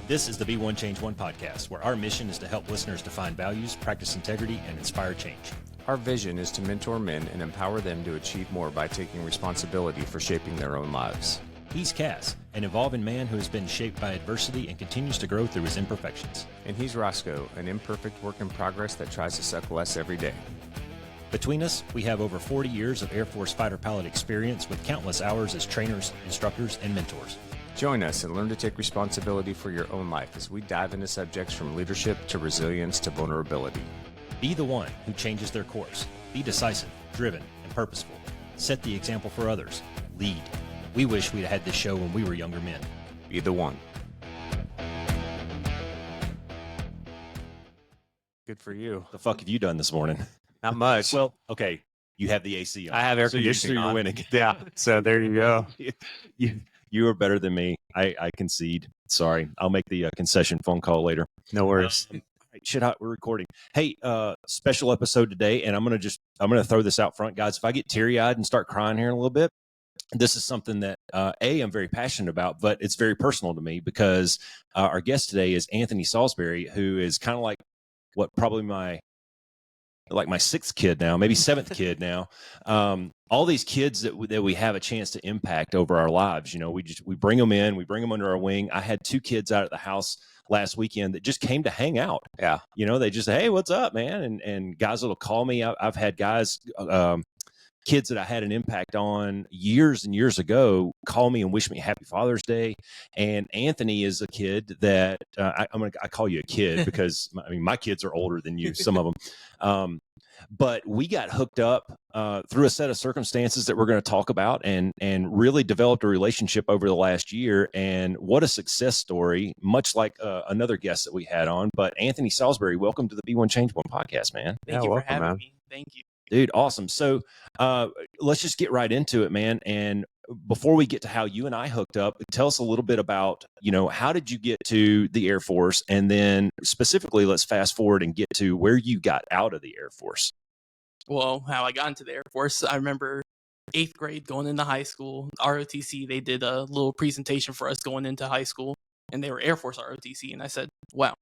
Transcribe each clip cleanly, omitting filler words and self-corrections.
This is the Be One Change One podcast, where our mission is to help listeners define values, practice integrity, and inspire change. Our vision is to mentor men and empower them to achieve more by taking responsibility for shaping their own lives. He's CAS, an evolving man who has been shaped by adversity and continues to grow through his imperfections. And he's Roscoe, an imperfect work in progress that tries to suck less every day. Between us, we have over 40 years of Air Force fighter pilot experience with countless hours as trainers, instructors, and mentors. Join us and learn to take responsibility for your own life as we dive into subjects from leadership to resilience to vulnerability. Be the one who changes their course. Be decisive, driven, and purposeful. Set the example for others. Lead. We wish we'd had this show when we were younger men. Be the one. Good for you. The fuck have you done this morning? Not much. Well, okay, you have the AC on. I have air so conditioning you're on. winning. Yeah, so there you go. You are better than me. I concede. Sorry. I'll make the concession phone call later. No worries. We're recording. Hey, special episode today, and I'm gonna throw this out front, guys. If I get teary-eyed and start crying here in a little bit, this is something that I'm very passionate about, but it's very personal to me because our guest today is Anthony Saulsbury, who is kind of like probably my sixth kid now, maybe seventh kid now. All these kids that we have a chance to impact over our lives. You know, we bring them in, we bring them under our wing. I had two kids out at the house last weekend that just came to hang out. Yeah. You know, they just say, hey, what's up, man? And guys that'll call me. I've had guys, kids that I had an impact on years and years ago call me and wish me Happy Father's Day. And Anthony is a kid that I call you a kid because my kids are older than you, some of them. But we got hooked up through a set of circumstances that we're going to talk about and really developed a relationship over the last year. And what a success story, much like another guest that we had on. But Anthony Saulsbury, welcome to the Be One Change One podcast, man. Thank you for having me. Thank you. Dude, awesome. So let's just get right into it, man. And before we get to how you and I hooked up, tell us a little bit about, how did you get to the Air Force? And then specifically, let's fast forward and get to where you got out of the Air Force. Well, how I got into the Air Force, I remember 8th grade going into high school. ROTC, they did a little presentation for us going into high school, and they were Air Force ROTC. And I said, wow,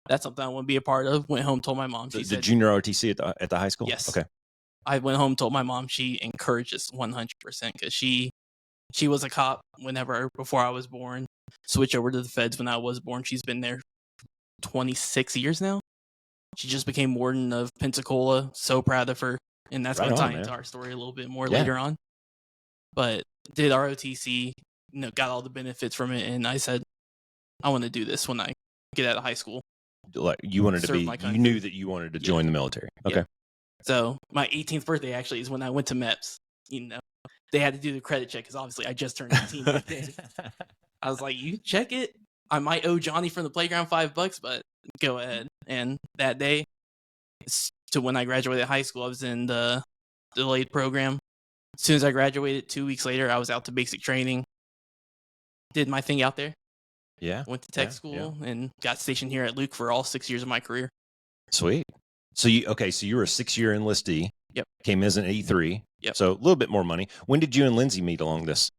that's something I want to be a part of. Went home, told my mom. She said, junior ROTC at the high school? Yes. Okay. I went home, told my mom. She encouraged us 100% because she was a cop before I was born. Switched over to the feds when I was born. She's been there 26 years now. She just became warden of Pensacola. So proud of her. And that's going to tie into our story a little bit more later on. But did ROTC, got all the benefits from it. And I said, I want to do this when I get out of high school. Like you wanted to be, you knew that you wanted to join the military. Okay. Yeah. So my 18th birthday actually is when I went to MEPS. They had to do the credit check because obviously I just turned 18 back then. I was like, you check it. I might owe Johnny from the playground $5, but go ahead. And that day, to when I graduated high school, I was in the delayed program. As soon as I graduated, 2 weeks later, I was out to basic training. Did my thing out there. Yeah. Went to tech school and got stationed here at Luke for all 6 years of my career. Sweet. So you were a 6-year enlistee. Yep. Came as an E3. Yep. So a little bit more money. When did you and Lindsay meet along this?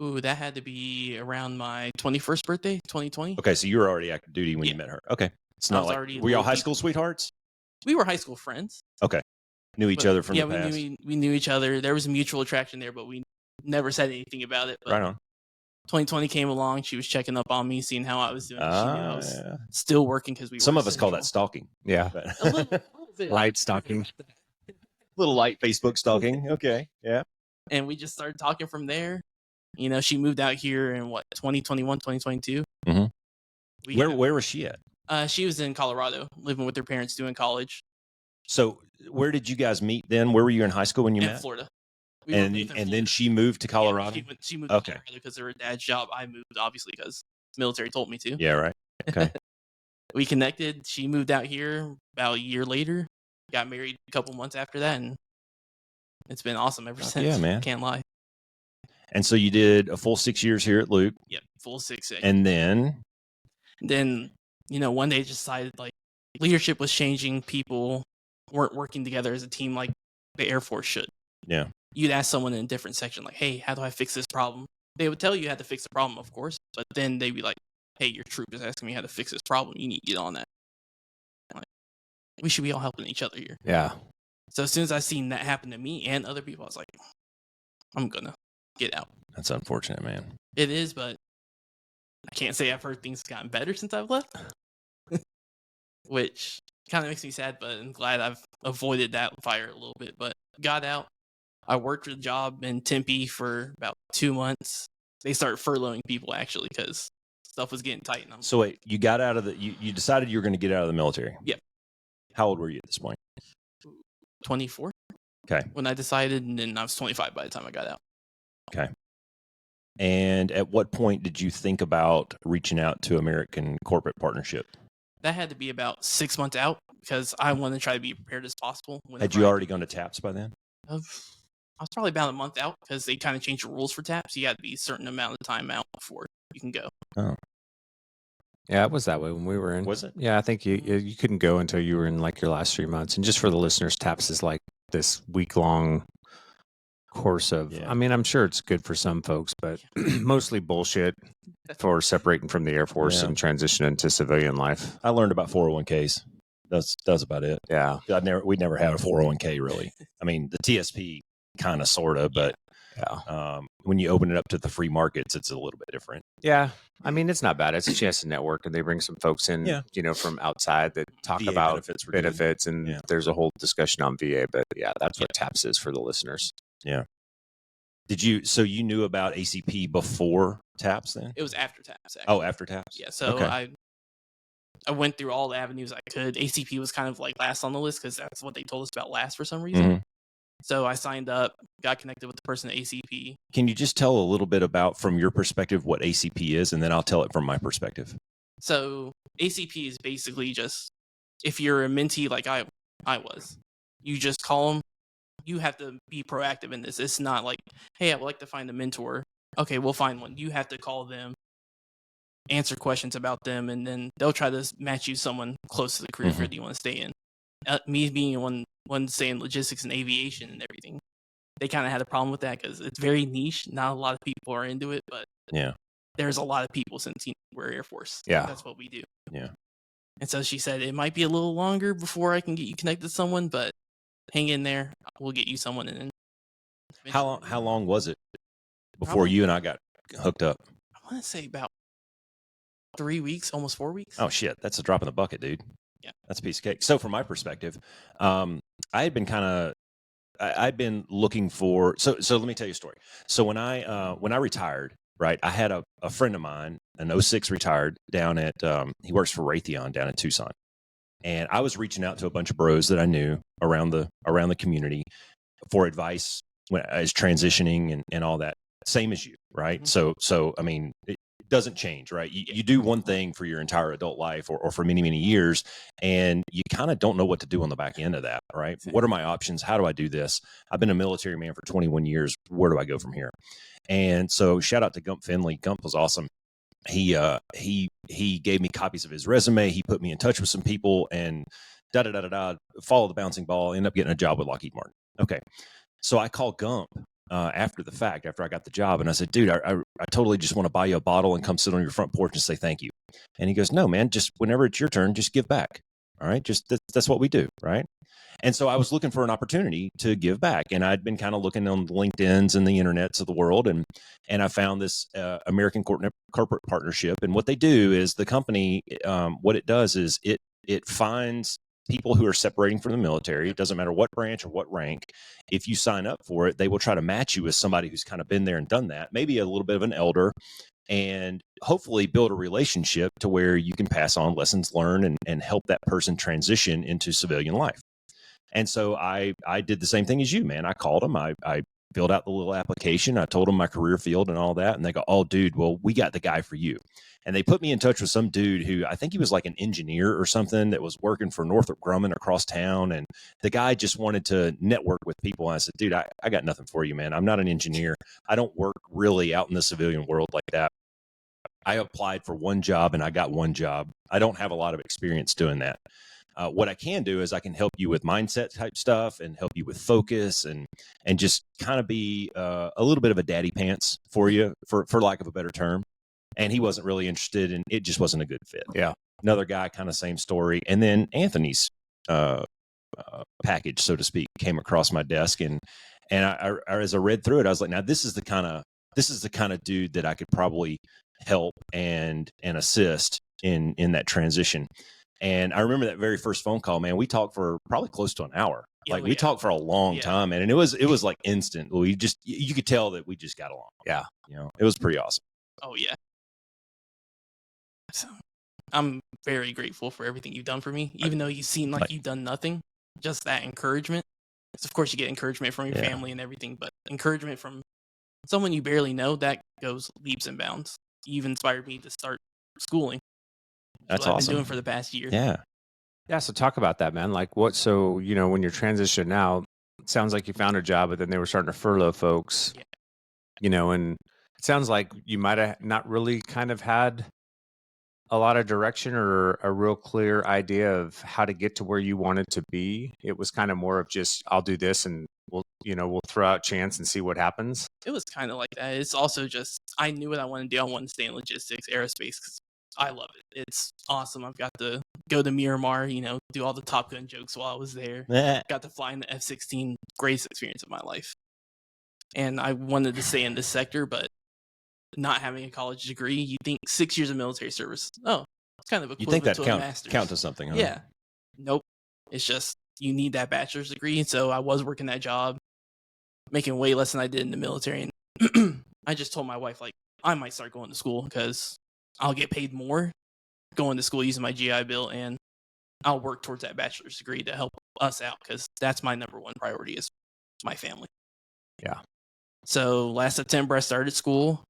Ooh, that had to be around my 21st birthday, 2020. Okay, so you were already active duty when you met her. Okay. It's not like, were y'all high school sweethearts? We were high school friends. Okay. Knew each other from the past. Yeah, we knew each other. There was a mutual attraction there, but we never said anything about it. But right on. 2020 came along. She was checking up on me, seeing how I was doing. She knew I was still working because some of us call that stalking. Yeah. A little bit. Light stalking. Little light Facebook stalking. Okay. Yeah. And we just started talking from there. She moved out here in 2021, 2022. Mm-hmm. Where was she at? She was in Colorado, living with her parents doing college. So where did you guys meet then? Where were you in high school when you met? Florida. And then she moved to Colorado? Yeah, she moved to Colorado because of her dad's job. I moved, obviously, because the military told me to. Yeah, right. Okay. We connected. She moved out here about a year later. Got married a couple months after that, and it's been awesome ever since. Yeah, man. Can't lie. And so you did a full 6 years here at Luke. Yep, full 6 years. And then, one day decided leadership was changing. People weren't working together as a team like the Air Force should. Yeah. You'd ask someone in a different section, like, hey, how do I fix this problem? They would tell you how to fix the problem, of course, but then they'd be like, hey, your troop is asking me how to fix this problem. You need to get on that. Like, we should be all helping each other here. Yeah. So as soon as I seen that happen to me and other people, I was like, I'm gonna get out. That's unfortunate, man. It is, but I can't say I've heard things gotten better since I've left, which kind of makes me sad, but I'm glad I've avoided that fire a little bit. But got out. I worked a job in Tempe for about 2 months. They started furloughing people, actually, because stuff was getting tight. So wait, you got out of you decided you were going to get out of the military? Yep. How old were you at this point? 24. Okay. When I decided, and then I was 25 by the time I got out. Okay. And at what point did you think about reaching out to American Corporate Partnership? That had to be about 6 months out because I wanted to try to be prepared as possible. Had you already gone to TAPS by then? I was probably about a month out because they kind of changed the rules for TAPS. You had to be a certain amount of time out before you can go. Oh. Yeah, it was that way when we were in. Was it? Yeah, I think you couldn't go until you were in like your last 3 months. And just for the listeners, TAPS is like this week-long course of, Yeah. I mean, I'm sure it's good for some folks, but mostly bullshit for separating from the Air Force Yeah. and transitioning into civilian life. I learned about 401ks. That's about it. Yeah. We never had a 401k really. I mean, the TSP kind of, sort of, but Yeah. when you open it up to the free markets, it's a little bit different. Yeah. I mean, it's not bad. It's a chance to network, and they bring some folks in, Yeah. from outside that talk VA about benefits, and Yeah. there's a whole discussion on VA, but yeah, that's what TAPS is for the listeners. Yeah. So you knew about ACP before TAPS then? It was after TAPS, actually. Oh, after TAPS? Yeah, so Okay. I went through all the avenues I could. ACP was kind of like last on the list because that's what they told us about last for some reason. Mhm. So I signed up, got connected with the person at ACP. Can you just tell a little bit about, from your perspective, what ACP is, and then I'll tell it from my perspective. So ACP is basically just, if you're a mentee like I was, you just call them. You have to be proactive in this. It's not like, hey, I would like to find a mentor. Okay, we'll find one. You have to call them, answer questions about them, and then they'll try to match you someone close to the career field you want to stay in. Me being one staying logistics and aviation and everything, they kind of had a problem with that because it's very niche. Not a lot of people are into it, but Yeah. there's a lot of people since we're Air Force. Yeah. That's what we do. Yeah. And so she said it might be a little longer before I can get you connected to someone, but hang in there. We'll get you someone. And then How long was it before Probably- you and I got hooked up? I want to say about 3 weeks, almost 4 weeks. Oh shit, that's a drop in the bucket, dude. Yeah. That's a piece of cake. So from my perspective, I had been I'd been looking for, so let me tell you a story. So when I retired, right, I had a friend of mine, an 06 retired, down at, he works for Raytheon down in Tucson. And I was reaching out to a bunch of bros that I knew around the community for advice when I was transitioning and all that. Same as you, right? Mm-hmm. So I mean, it doesn't change, right? You do one thing for your entire adult life or for many, many years, and you kind of don't know what to do on the back end of that, right? What are my options? How do I do this? I've been a military man for 21 years. Where do I go from here? And so shout out to Gump Finley. Gump was awesome. He gave me copies of his resume. He put me in touch with some people and follow the bouncing ball, end up getting a job with Lockheed Martin. Okay. So I called Gump after the fact, after I got the job, and I said, dude, I totally just want to buy you a bottle and come sit on your front porch and say thank you. And he goes, no, man, just whenever it's your turn, just give back. All right. Just that's what we do. Right. And so I was looking for an opportunity to give back, and I'd been kind of looking on the LinkedIn's and the internets of the world, and I found this American Corporate Partnership. And what they do is the company, what it does is it finds people who are separating from the military. It doesn't matter what branch or what rank. If you sign up for it, they will try to match you with somebody who's kind of been there and done that, maybe a little bit of an elder, and hopefully build a relationship to where you can pass on lessons learned and help that person transition into civilian life. And so I did the same thing as you, man. I called them. I filled out the little application. I told them my career field and all that. And they go, oh, dude, well, we got the guy for you. And they put me in touch with some dude who I think he was like an engineer or something that was working for Northrop Grumman across town. And the guy just wanted to network with people. And I said, dude, I got nothing for you, man. I'm not an engineer. I don't work really out in the civilian world like that. I applied for one job and I got one job. I don't have a lot of experience doing that. What I can do is I can help you with mindset type stuff and help you with focus and just kind of be a little bit of a daddy pants for you, for lack of a better term. and he wasn't really interested, and it just wasn't a good fit. Yeah. Another guy, kind of same story. And then Anthony's package, so to speak, came across my desk, and I as I read through it, I was like, now this is the kind of dude that I could probably help and assist in that transition. And I remember that very first phone call, man. We talked for probably close to an hour. Like we talked for a long time, man, and it was like instant. We just, you could tell that we just got along. Yeah, it was pretty awesome. Oh yeah. So I'm very grateful for everything you've done for me, even though you seem like you've done nothing. Just that encouragement. Because of course you get encouragement from your family and everything, but encouragement from someone you barely know, that goes leaps and bounds. You've inspired me to start schooling. That's what awesome. I've been doing for the past year. Yeah. So talk about that, man. Like so, when you're transitioning now, it sounds like you found a job, but then they were starting to furlough folks, and it sounds like you might have not really kind of had a lot of direction or a real clear idea of how to get to where you wanted to be. It was kind of more of just, I'll do this and we'll throw out chance and see what happens. It was kind of like that. It's also just, I knew what I wanted to do. I wanted to stay in logistics, aerospace, because I love it. It's awesome. I've got to go to Miramar, do all the Top Gun jokes while I was there. Got to fly in the F-16. Greatest experience of my life. And I wanted to stay in this sector, but not having a college degree, you think 6 years of military service, it's kind of equivalent you think that to a master's. count to something, huh? Yeah. Nope. It's just, you need that bachelor's degree. So I was working that job, making way less than I did in the military. And I just told my wife, like, I might start going to school because I'll get paid more going to school using my GI Bill, and I'll work towards that bachelor's degree to help us out, because that's my number one priority, is my family. Yeah. So last September I started school.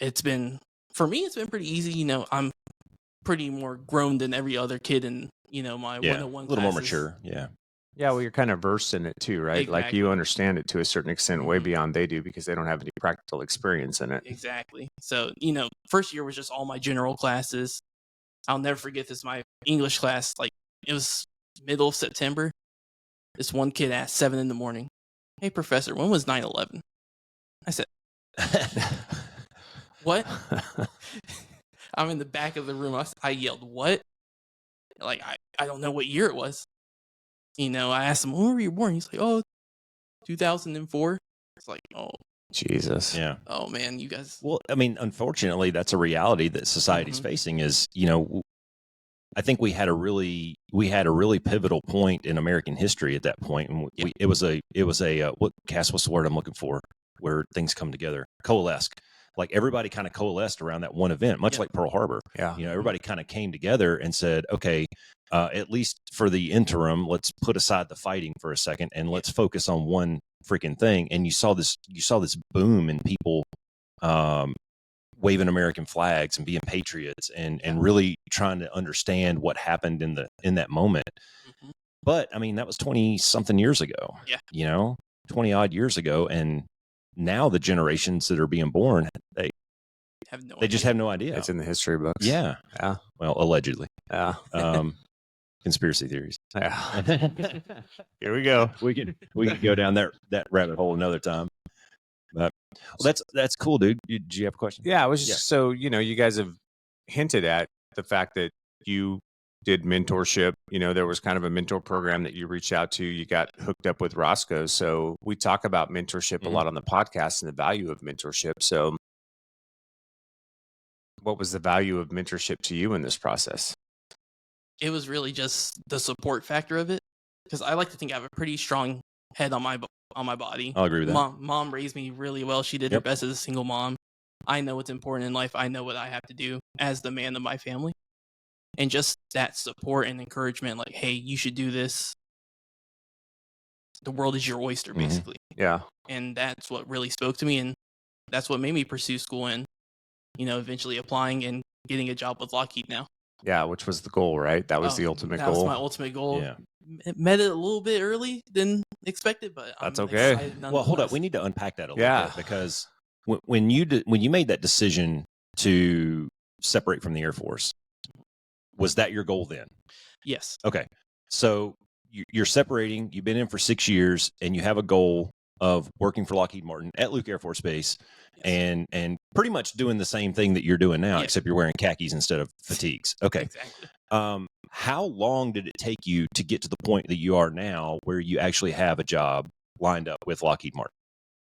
For me, it's been pretty easy. I'm pretty more grown than every other kid in, my 101 a little more mature. Yeah. Yeah, well, you're kind of versed in it too, right? Exactly. Like you understand it to a certain extent, way beyond they do, because they don't have any practical experience in it. Exactly. So, first year was just all my general classes. I'll never forget this. My English class, it was middle of September. This one kid asked 7 a.m, "Hey, professor, when was 9/11?" I said, "What?" I'm in the back of the room. I yelled, "What?" I don't know what year it was. I asked him, "When were you born?" He's like, 2004. It's like, oh. Jesus. Yeah. Oh, man, you guys. Well, I mean, unfortunately, that's a reality that society's facing is, I think we had a really pivotal point in American history at that point. And it was a what, Cass, what's the word I'm looking for, where things come together? Coalesce. Like everybody kind of coalesced around that one event, much like Pearl Harbor. Yeah. Everybody kind of came together and said, okay, at least for the interim, let's put aside the fighting for a second and let's focus on one freaking thing. And you saw this boom in people waving American flags and being patriots and really trying to understand what happened in that moment. Mm-hmm. But I mean, that was 20 something years ago. Yeah. 20 odd years ago, and now the generations that are being born, they just have no idea. It's in the history books. Yeah. Well, allegedly. Yeah. Conspiracy theories. Yeah. Here we go. We can go down that rabbit hole another time. But that's cool, dude. Did you have a question? Yeah, I was just, so you guys have hinted at the fact that you did mentorship. There was kind of a mentor program that you reached out to. You got hooked up with Roscoe. So we talk about mentorship a lot on the podcast and the value of mentorship. So what was the value of mentorship to you in this process? It was really just the support factor of it, because I like to think I have a pretty strong head on my body. I'll agree with that. Mom raised me really well. She did her best as a single mom. I know what's important in life. I know what I have to do as the man of my family. And just that support and encouragement, like, hey, you should do this. The world is your oyster, basically. Yeah. And that's what really spoke to me. And that's what made me pursue school and, eventually applying and getting a job with Lockheed now. Yeah, which was the goal, right? That was the ultimate goal. That was my ultimate goal. Yeah. Met it a little bit early than expected, but that's okay. Well, hold up. We need to unpack that a little bit, because when you made that decision to separate from the Air Force, was that your goal then? Yes. Okay. So you're separating, you've been in for 6 years, and you have a goal of working for Lockheed Martin at Luke Air Force Base, and pretty much doing the same thing that you're doing now, except you're wearing khakis instead of fatigues. Okay. Exactly. How long did it take you to get to the point that you are now, where you actually have a job lined up with Lockheed Martin?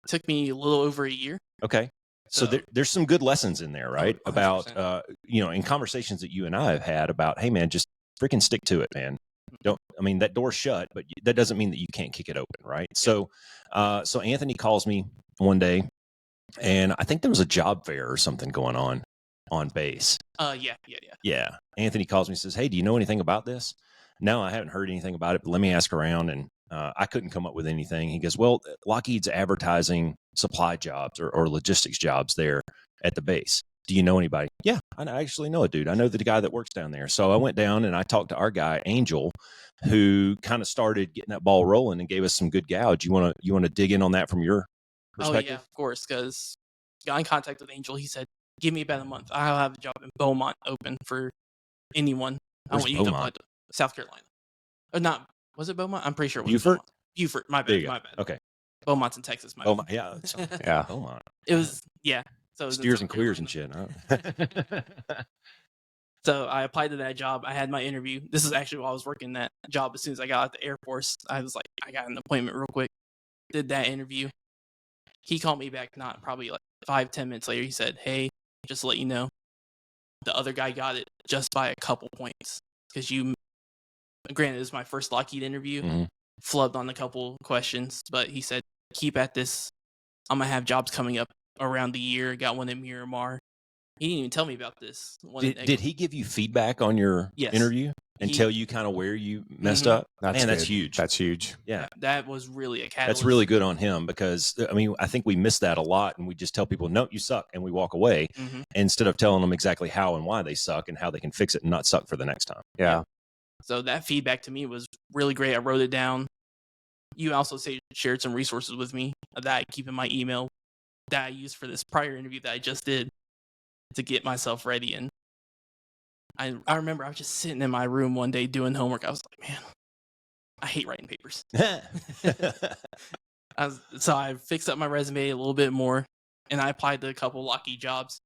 It took me a little over a year. Okay. So there's some good lessons in there, right? 100%. About, in conversations that you and I have had about, hey, man, just freaking stick to it, man. That door's shut, but that doesn't mean that you can't kick it open, right? Yeah. So Anthony calls me one day, and I think there was a job fair or something going on base. Yeah. Anthony calls me and says, hey, do you know anything about this? No, I haven't heard anything about it, but let me ask around. And I couldn't come up with anything. He goes, well, Lockheed's advertising supply jobs or logistics jobs there at the base. Do you know anybody? Yeah, I actually know a dude. I know the guy that works down there. So I went down and I talked to our guy, Angel, who kind of started getting that ball rolling and gave us some good gouge. You want to dig in on that from your perspective? Oh, yeah, of course, because got in contact with Angel. He said, give me about a month. I'll have a job in Beaumont open for anyone. Where's I want you Beaumont? to apply to South Carolina. Or not, was it Beaumont? I'm pretty sure it was Beaufort? Beaufort, my bad. Okay. Beaumont's in Texas, my Beaumont, bad. yeah. Beaumont. It was, yeah. So it was Steers and queers and shit. Huh? So I applied to that job. I had my interview. This is actually while I was working that job. As soon as I got out the Air Force, I was like, I got an appointment real quick. Did that interview. He called me back, not probably like 5-10 minutes later. He said, hey, just to let you know, the other guy got it just by a couple points. Because granted, it was my first Lockheed interview, flubbed on a couple questions, but he said, keep at this. I'm going to have jobs coming up around the year. Got one in Miramar. He didn't even tell me about this. Did he give you feedback on your interview and tell you kind of where you messed up? That's huge. That's huge. Yeah. That was really a catalyst. That's really good on him, because I think we miss that a lot, and we just tell people, no, you suck, and we walk away instead of telling them exactly how and why they suck and how they can fix it and not suck for the next time. Yeah. So that feedback to me was really great. I wrote it down. You also shared some resources with me that I keep in my email that I used for this prior interview that I just did to get myself ready. And I remember I was just sitting in my room one day doing homework. I was like, man, I hate writing papers. So I fixed up my resume a little bit more, and I applied to a couple Lockheed jobs.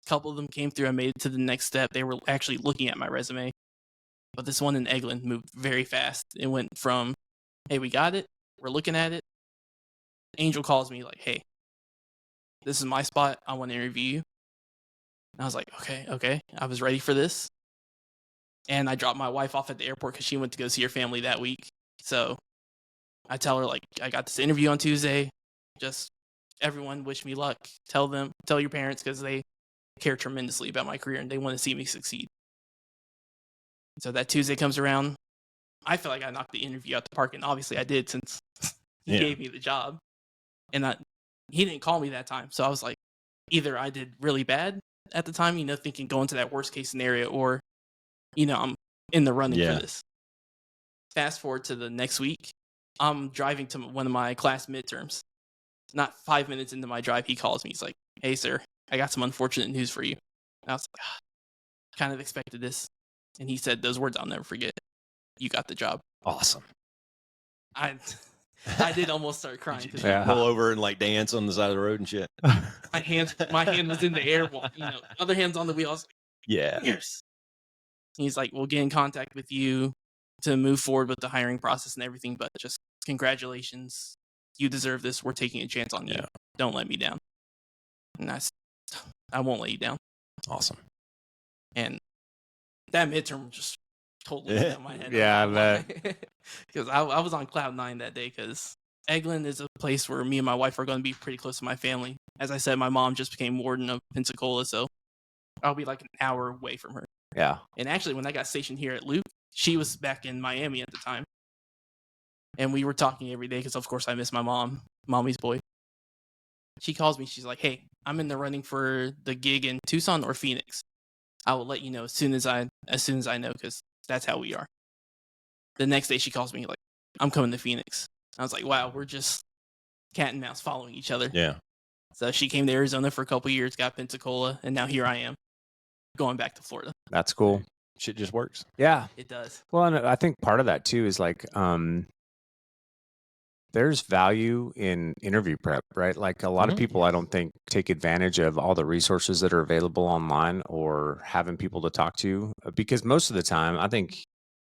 A couple of them came through. I made it to the next step. They were actually looking at my resume. But this one in Eglin moved very fast. It went from, hey, we got it. We're looking at it. Angel calls me like, hey, this is my spot. I want to interview you. And I was like, okay. I was ready for this. And I dropped my wife off at the airport because she went to go see her family that week. So I tell her, like, I got this interview on Tuesday. Just everyone wish me luck. Tell your parents, because they care tremendously about my career and they want to see me succeed. So that Tuesday comes around. I feel like I knocked the interview out the park, and obviously I did, since he gave me the job. And he didn't call me that time. So I was like, either I did really bad at the time, thinking going to that worst case scenario, or, I'm in the running for this. Fast forward to the next week, I'm driving to one of my class midterms. Not 5 minutes into my drive, he calls me. He's like, hey, sir, I got some unfortunate news for you. And I was like, kind of expected this. And he said those words I'll never forget. You got the job. Awesome. I did almost start crying. Pull over and like dance on the side of the road and shit. My hand was in the air. Other hand's on the wheel. I was like, yes. He's like, we'll get in contact with you to move forward with the hiring process and everything. But just congratulations. You deserve this. We're taking a chance on you. Don't let me down. And I won't let you down. Awesome. And that midterm just totally went out my head. Yeah, I bet. Because I was on cloud 9 that day, because Eglin is a place where me and my wife are going to be pretty close to my family. As I said, my mom just became warden of Pensacola, so I'll be like an hour away from her. Yeah. And actually, when I got stationed here at Luke, she was back in Miami at the time. And we were talking every day because, of course, I miss my mom, mommy's boy. She calls me. She's like, hey, I'm in the running for the gig in Tucson or Phoenix. I will let you know as soon as I know, because that's how we are. The next day she calls me like, I'm coming to Phoenix. I was like, wow, we're just cat and mouse following each other. Yeah. So she came to Arizona for a couple years, got Pensacola, and now here I am going back to Florida. That's cool. Shit just works. Yeah. It does. Well, and I think part of that too is like, there's value in interview prep, right? Like a lot of people, I don't think, take advantage of all the resources that are available online or having people to talk to, because most of the time, I think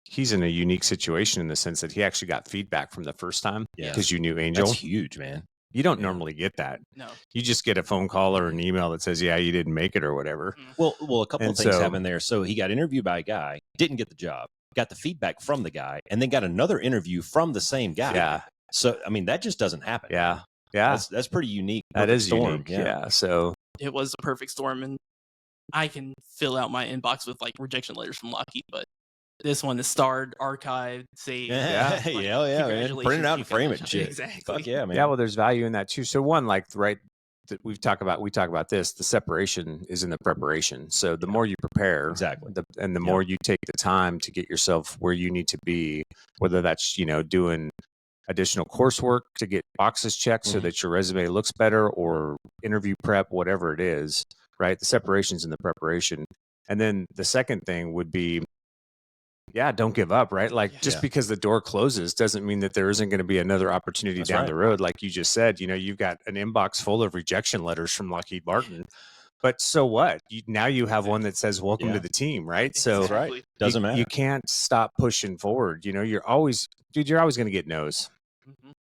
he's in a unique situation in the sense that he actually got feedback from the first time because you knew Angel. That's huge, man. You don't normally get that. No. You just get a phone call or an email that says, yeah, you didn't make it or whatever. Well, a couple of things happened there. So he got interviewed by a guy, didn't get the job, got the feedback from the guy, and then got another interview from the same guy. Yeah. So, I mean, that just doesn't happen. Yeah. Yeah. That's pretty unique. That is storm. unique. Yeah. So it was a perfect storm, and I can fill out my inbox with like rejection letters from Lockheed, but this one is starred, archived, saved. Yeah, man. Print it out and frame it and shit. Exactly. Fuck yeah, man. Yeah, well, there's value in that too. So one, like, right, that we talk about this, the separation is in the preparation. So the more you prepare, Exactly. and the more you take the time to get yourself where you need to be, whether that's, doing additional coursework to get boxes checked so that your resume looks better, or interview prep, whatever it is, right? The separation's in the preparation. And then the second thing would be, don't give up, right? Like just because the door closes doesn't mean that there isn't going to be another opportunity down the road. Like you just said, you've got an inbox full of rejection letters from Lockheed Martin, but so what? Now you have one that says, welcome to the team, right? So Doesn't matter. You can't stop pushing forward. You're always going to get no's.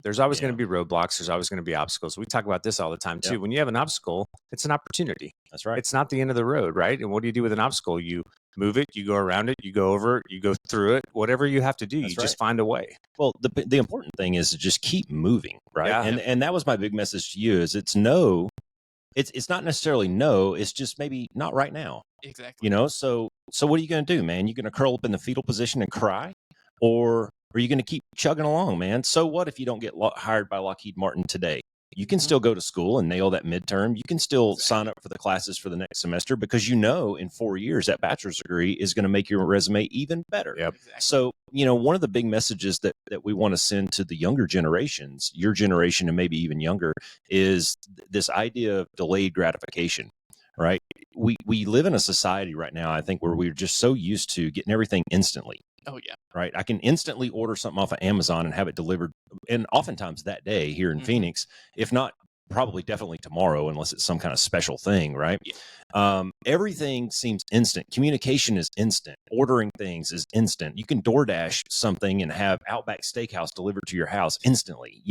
There's always going to be roadblocks. There's always going to be obstacles. We talk about this all the time too. When you have an obstacle, it's an opportunity. That's right. It's not the end of the road, right? And what do you do with an obstacle? You move it, you go around it, you go over it, you go through it, whatever you have to do, just find a way. Well, the important thing is to just keep moving, right? Yeah. And that was my big message to you is it's not necessarily no, it's just maybe not right now. Exactly. So what are you going to do, man? You going to curl up in the fetal position and cry, or are you going to keep chugging along, man? So what if you don't get hired by Lockheed Martin today? You can still go to school and nail that midterm. You can still sign up for the classes for the next semester, because in 4 years that bachelor's degree is going to make your resume even better. Yep. Exactly. So, one of the big messages that we want to send to the younger generations, your generation and maybe even younger, is this idea of delayed gratification, right? We live in a society right now, I think, where we're just so used to getting everything instantly. Oh, yeah. Right. I can instantly order something off of Amazon and have it delivered, and oftentimes that day here in Phoenix, if not probably definitely tomorrow, unless it's some kind of special thing. Right. Yeah. Everything seems instant. Communication is instant. Ordering things is instant. You can DoorDash something and have Outback Steakhouse delivered to your house instantly,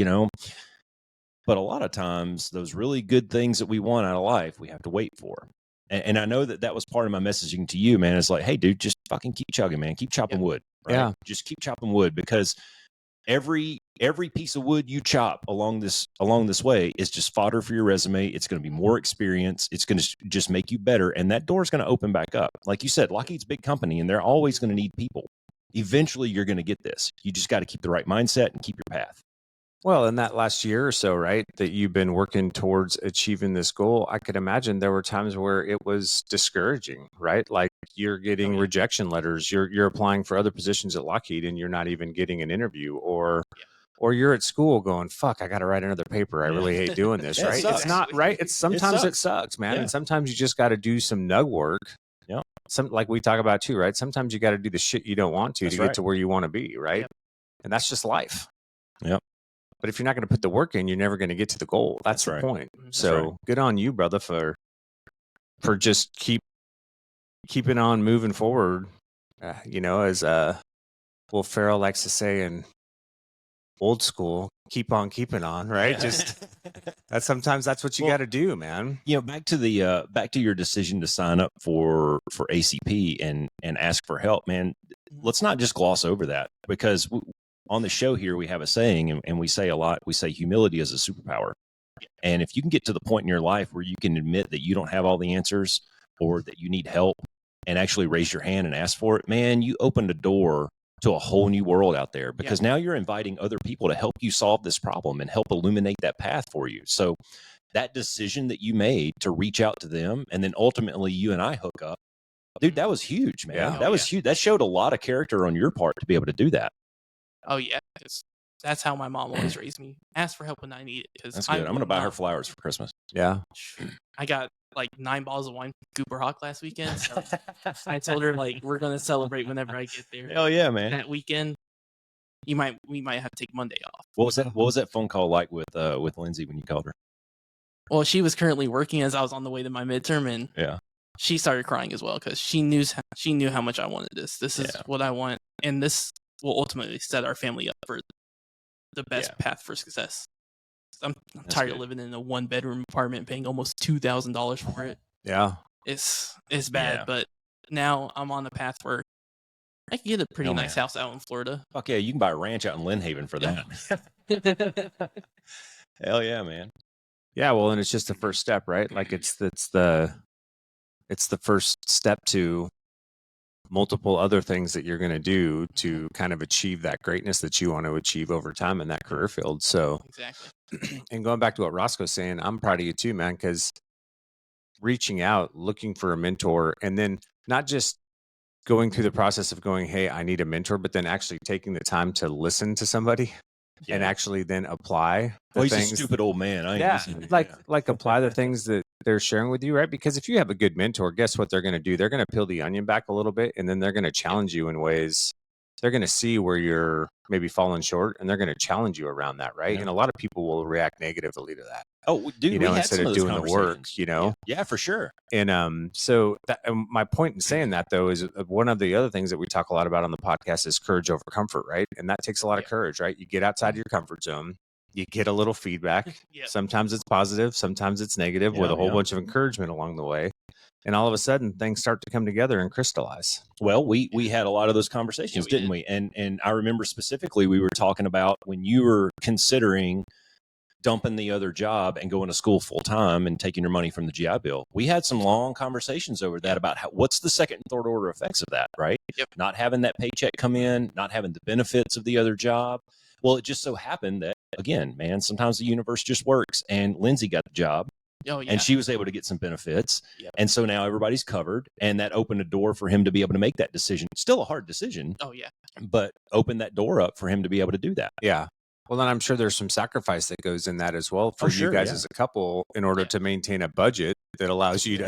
But a lot of times those really good things that we want out of life, we have to wait for. And I know that was part of my messaging to you, man. It's like, hey, dude, just fucking keep chugging, man. Keep chopping wood. Right? Yeah. Just keep chopping wood, because every piece of wood you chop along this way is just fodder for your resume. It's going to be more experience. It's going to just make you better. And that door is going to open back up. Like you said, Lockheed's a big company, and they're always going to need people. Eventually, you're going to get this. You just got to keep the right mindset and keep your path. Well, in that last year or so, right, that you've been working towards achieving this goal, I could imagine there were times where it was discouraging, right? Like you're getting rejection letters, you're applying for other positions at Lockheed and you're not even getting an interview, or you're at school going, fuck, I got to write another paper. I really hate doing this, right? It's not right. Sometimes it sucks, man. Yeah. And sometimes you just got to do some nug work. Yeah. Like we talk about too, right? Sometimes you got to do the shit you don't want to get to where you want to be, right? Yep. And that's just life. Yep. But if you're not going to put the work in, you're never going to get to the goal. That's the point. So good on you, brother, for just keeping on moving forward. As Will Ferrell likes to say in old school, keep on keeping on, right? Just sometimes that's what you got to do, man. Back to your decision to sign up for ACP and ask for help, man. Let's not just gloss over that, because on the show here, we have a saying, and we say a lot. We say humility is a superpower. And if you can get to the point in your life where you can admit that you don't have all the answers, or that you need help, and actually raise your hand and ask for it, man, you opened a door to a whole new world out there, because now you're inviting other people to help you solve this problem and help illuminate that path for you. So that decision that you made to reach out to them, and then ultimately you and I hook up, dude, that was huge, man. Yeah. That was huge. That showed a lot of character on your part to be able to do that. Oh, yeah. That's how my mom always raised me. Ask for help when I need it. That's good. I'm going to buy her flowers for Christmas. Yeah. I got like 9 bottles of wine from Cooper Hawk last weekend. So I told her, like, we're going to celebrate whenever I get there. Hell yeah, man. That weekend, we might have to take Monday off. What was that phone call like with Lindsay when you called her? Well, she was currently working as I was on the way to my midterm, and Yeah. she started crying as well because she knew how much I wanted this. This is what I want, and this will ultimately set our family up for the best path for success. I'm tired of living in a 1-bedroom apartment, paying almost $2,000 for it. Yeah, it's bad, but now I'm on a path where I can get a pretty nice house out in Florida. Fuck yeah, you can buy a ranch out in Lynn Haven for that. Hell yeah, man. Yeah, well, and it's just the first step, right? Like it's the first step to multiple other things that you're going to do to kind of achieve that greatness that you want to achieve over time in that career field. So exactly. And going back to what Roscoe's saying, I'm proud of you too, man, because reaching out, looking for a mentor, and then not just going through the process of going, hey, I need a mentor, but then actually taking the time to listen to somebody and actually then apply the he's things. A stupid old man. I ain't listening. Like apply the things that they're sharing with you, right? Because if you have a good mentor, guess what they're going to do? They're going to peel the onion back a little bit, and then they're going to challenge you in ways. They're going to see where you're maybe falling short, and they're going to challenge you around that, right? Yeah. And a lot of people will react negatively to that. Oh, dude, you know, instead of doing the work, you know? Yeah, for sure. And so my point in saying that, though, is one of the other things that we talk a lot about on the podcast is courage over comfort, right? And that takes a lot of courage, right? You get outside your comfort zone, you get a little feedback. Sometimes it's positive, sometimes it's negative, with a whole bunch of encouragement along the way. And all of a sudden, things start to come together and crystallize. Well, we had a lot of those conversations, didn't we? And I remember specifically we were talking about when you were considering dumping the other job and going to school full time and taking your money from the GI Bill. We had some long conversations over that about what's the second and third order effects of that, right? Yep. Not having that paycheck come in, not having the benefits of the other job. Well, it just so happened that, again, man, sometimes the universe just works, and Lindsay got the job. Oh, yeah. And she was able to get some benefits. Yep. And so now everybody's covered, and that opened a door for him to be able to make that decision. Still a hard decision. Oh, yeah. But opened that door up for him to be able to do that. Yeah. Well, then I'm sure there's some sacrifice that goes in that as well for you guys as a couple in order to maintain a budget that allows you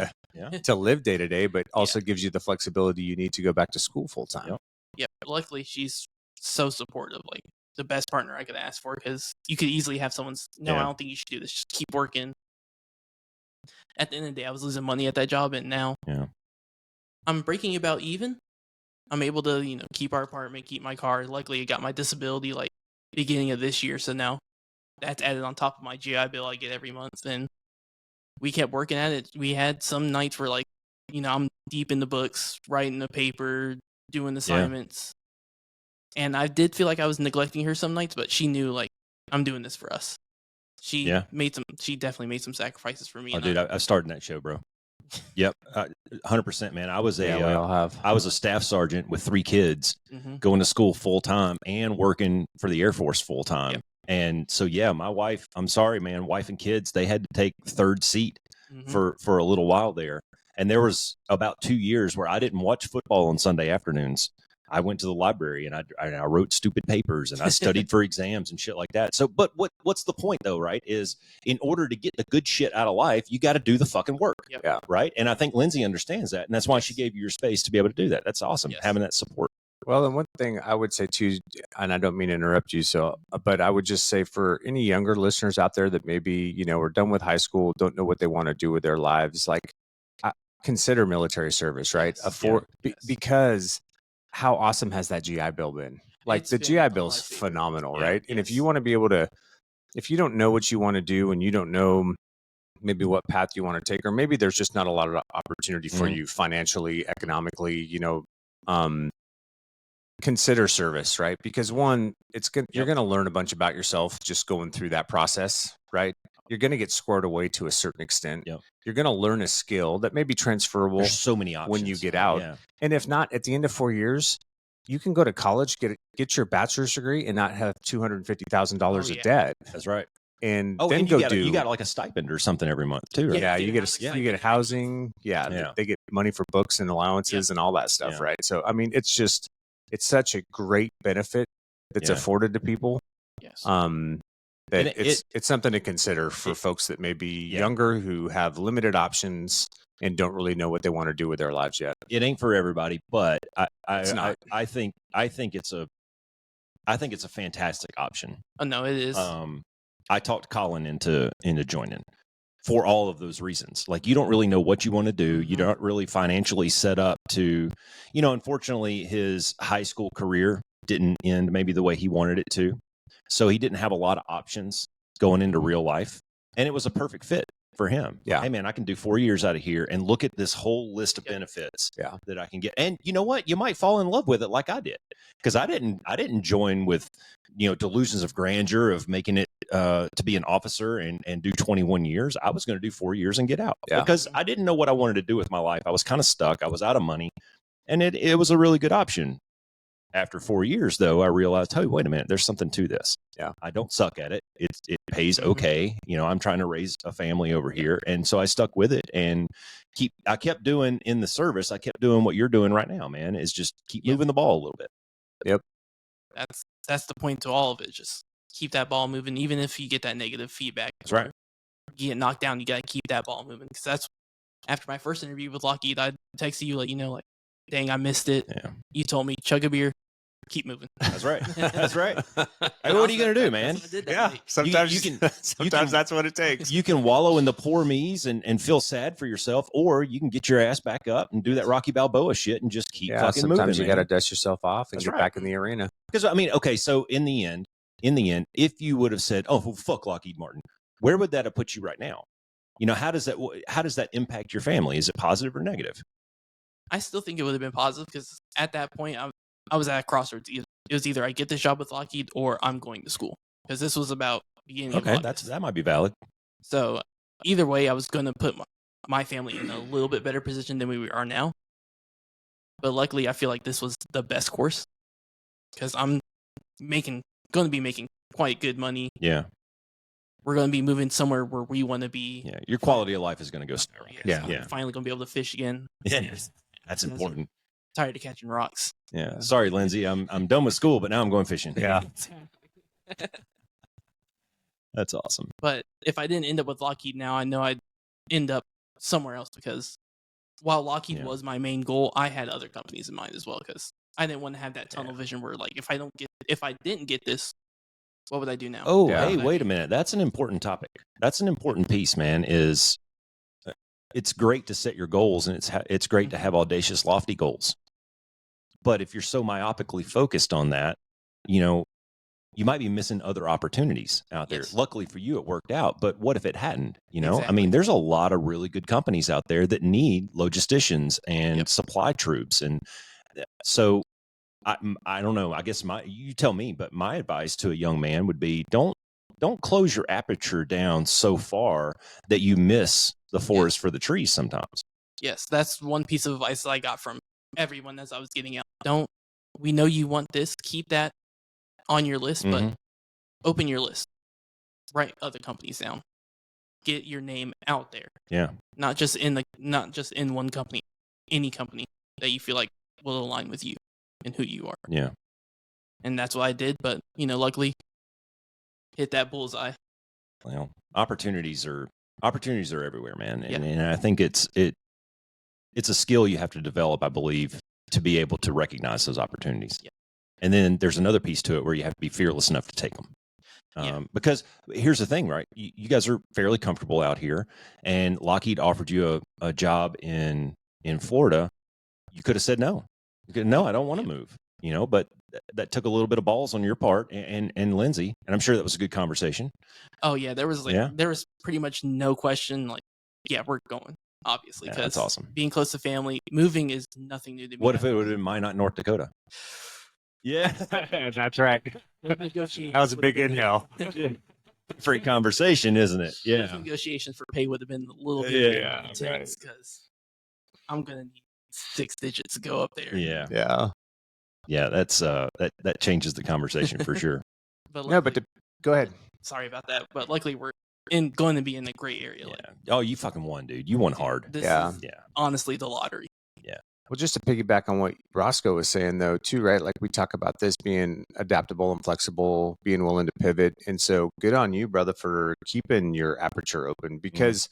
to live day to day, but also gives you the flexibility you need to go back to school full time. Yeah. Luckily, she's so supportive, like the best partner I could ask for, because you could easily have someone's, I don't think you should do this. Just keep working. At the end of the day, I was losing money at that job, and now I'm breaking about even. I'm able to, keep our apartment, keep my car. Luckily, I got my disability like beginning of this year, so now that's added on top of my GI Bill I get every month. And we kept working at it. We had some nights where, like, I'm deep in the books, writing a paper, doing assignments, and I did feel like I was neglecting her some nights, but she knew, like, I'm doing this for us. She definitely made some sacrifices for me. Oh, dude, I started in that show, bro. Yep, 100%, man. I was I was a staff sergeant with 3 kids, going to school full time and working for the Air Force full time. Yep. And so, my wife, I'm sorry, man, wife and kids, they had to take third seat for a little while there. And there was about 2 years where I didn't watch football on Sunday afternoons. I went to the library and I wrote stupid papers and I studied for exams and shit like that. So, but what's the point though, right? Is in order to get the good shit out of life, you got to do the fucking work. Yep. Yeah. Right. And I think Lindsay understands that. And that's why she gave you your space to be able to do that. That's awesome. Having that support. Well, and one thing I would say too, and I don't mean to interrupt you, but I would just say for any younger listeners out there that maybe, are done with high school, don't know what they want to do with their lives, like consider military service, right? Because how awesome has that GI Bill been? Like the GI Bill is phenomenal, right? And if you want to be able to, if you don't know what you want to do and you don't know maybe what path you want to take, or maybe there's just not a lot of opportunity for you financially, economically, consider service, right? Because one, you're going to learn a bunch about yourself just going through that process, right? You're going to get squared away to a certain extent. Yep. You're going to learn a skill that may be transferable. There's so many options when you get out. Yeah. And if not, at the end of 4 years, you can go to college, get your bachelor's degree, and not have $250,000 of debt. That's right. And then you got like a stipend or something every month too, right? Yeah, you get housing. Yeah, they get money for books and allowances and all that stuff, right? So I mean, it's such a great benefit that's afforded to people. Yes. That it's something to consider for folks that may be younger who have limited options and don't really know what they want to do with their lives yet. It ain't for everybody, but I think it's I think it's a fantastic option. Oh no, it is. I talked Colin into joining for all of those reasons. Like, you don't really know what you want to do. You don't really financially set up to, unfortunately, his high school career didn't end maybe the way he wanted it to. So he didn't have a lot of options going into real life. And it was a perfect fit for him. Yeah. Hey man, I can do 4 years out of here and look at this whole list of benefits that I can get. And you know what? You might fall in love with it like I did. Because I didn't join with, delusions of grandeur of making it to be an officer and do 21 years. I was going to do 4 years and get out because I didn't know what I wanted to do with my life. I was kind of stuck. I was out of money, and it was a really good option. After 4 years, though, I realized, hey, wait a minute, there's something to this. Yeah. I don't suck at it. It pays okay. I'm trying to raise a family over here. And so I stuck with it and I kept doing in the service. I kept doing what you're doing right now, man, is just keep moving the ball a little bit. Yep. That's the point to all of it. Just keep that ball moving, even if you get that negative feedback. That's right. You get knocked down, you got to keep that ball moving. Because that's after my first interview with Lockheed, I texted you, like, dang, I missed it. Yeah. You told me, chug a beer, keep moving. That's right. That's right. Hey, what are you going to do, man? Yeah. Sometimes sometimes that's what it takes. You can wallow in the poor me's and feel sad for yourself, or you can get your ass back up and do that Rocky Balboa shit and just keep fucking moving. Sometimes you got to dust yourself off and get back in the arena. Because, okay, so in the end, if you would have said, oh, well, fuck Lockheed Martin, where would that have put you right now? How does that impact your family? Is it positive or negative? I still think it would have been positive because at that point, I was at a crossroads. It was either I get this job with Lockheed or I'm going to school, because this was about beginning of August. That might be valid. So either way, I was going to put my family in a little bit better position than we are now. But luckily, I feel like this was the best course because I'm going to be making quite good money. Yeah. We're going to be moving somewhere where we want to be. Yeah. Your quality of life is going to go skyrocket. Yeah. I'm finally going to be able to fish again. Yeah. That's important. Tired of catching rocks. Yeah. Sorry, Lindsay. I'm done with school, but now I'm going fishing. Yeah. That's awesome. But if I didn't end up with Lockheed now, I know I'd end up somewhere else, because while Lockheed was my main goal, I had other companies in mind as well, because I didn't want to have that tunnel vision where, like, if I didn't get this, what would I do now? Oh, hey, wait a minute. That's an important topic. That's an important piece, man. Is it's great to set your goals, and it's great to have audacious, lofty goals. But if you're so myopically focused on that, you might be missing other opportunities out there. Yes. Luckily for you, it worked out. But what if it hadn't? Exactly. I mean, there's a lot of really good companies out there that need logisticians and supply troops. And so I don't know. I guess you tell me, but my advice to a young man would be don't close your aperture down so far that you miss the forest for the trees sometimes. Yes, that's one piece of advice that I got from everyone as I was getting out. We know you want this, keep that on your list, but open your list. Write other companies down. Get your name out there. Yeah. Not just in one company, any company that you feel like will align with you and who you are. Yeah. And that's what I did, but luckily hit that bullseye. Well, opportunities are everywhere, man. And I think it's a skill you have to develop, I believe, to be able to recognize those opportunities. Yeah. And then there's another piece to it where you have to be fearless enough to take them. Because here's the thing, right? You guys are fairly comfortable out here, and Lockheed offered you a job in Florida. You could have said no. You could, no, I don't want to move. But that took a little bit of balls on your part and Lindsay, and I'm sure that was a good conversation. Oh yeah, there was pretty much no question. Like, yeah, we're going. Obviously, because that's awesome. Being close to family, moving is nothing new to me. What if it would have been Minot, North Dakota? Yeah, that's right. That was a big inhale. Free conversation, isn't it? Yeah. Negotiations for pay would have been a little bit intense, because I'm gonna need 6 digits to go up there. Yeah. That's that changes the conversation for sure. Go ahead. Sorry about that, but luckily we're going to be in a great area. Oh, you fucking won, dude. You won hard. This is honestly the lottery. Yeah. Well, just to piggyback on what Roscoe was saying, though, too, right? Like, we talk about this being adaptable and flexible, being willing to pivot. And so good on you, brother, for keeping your aperture open, because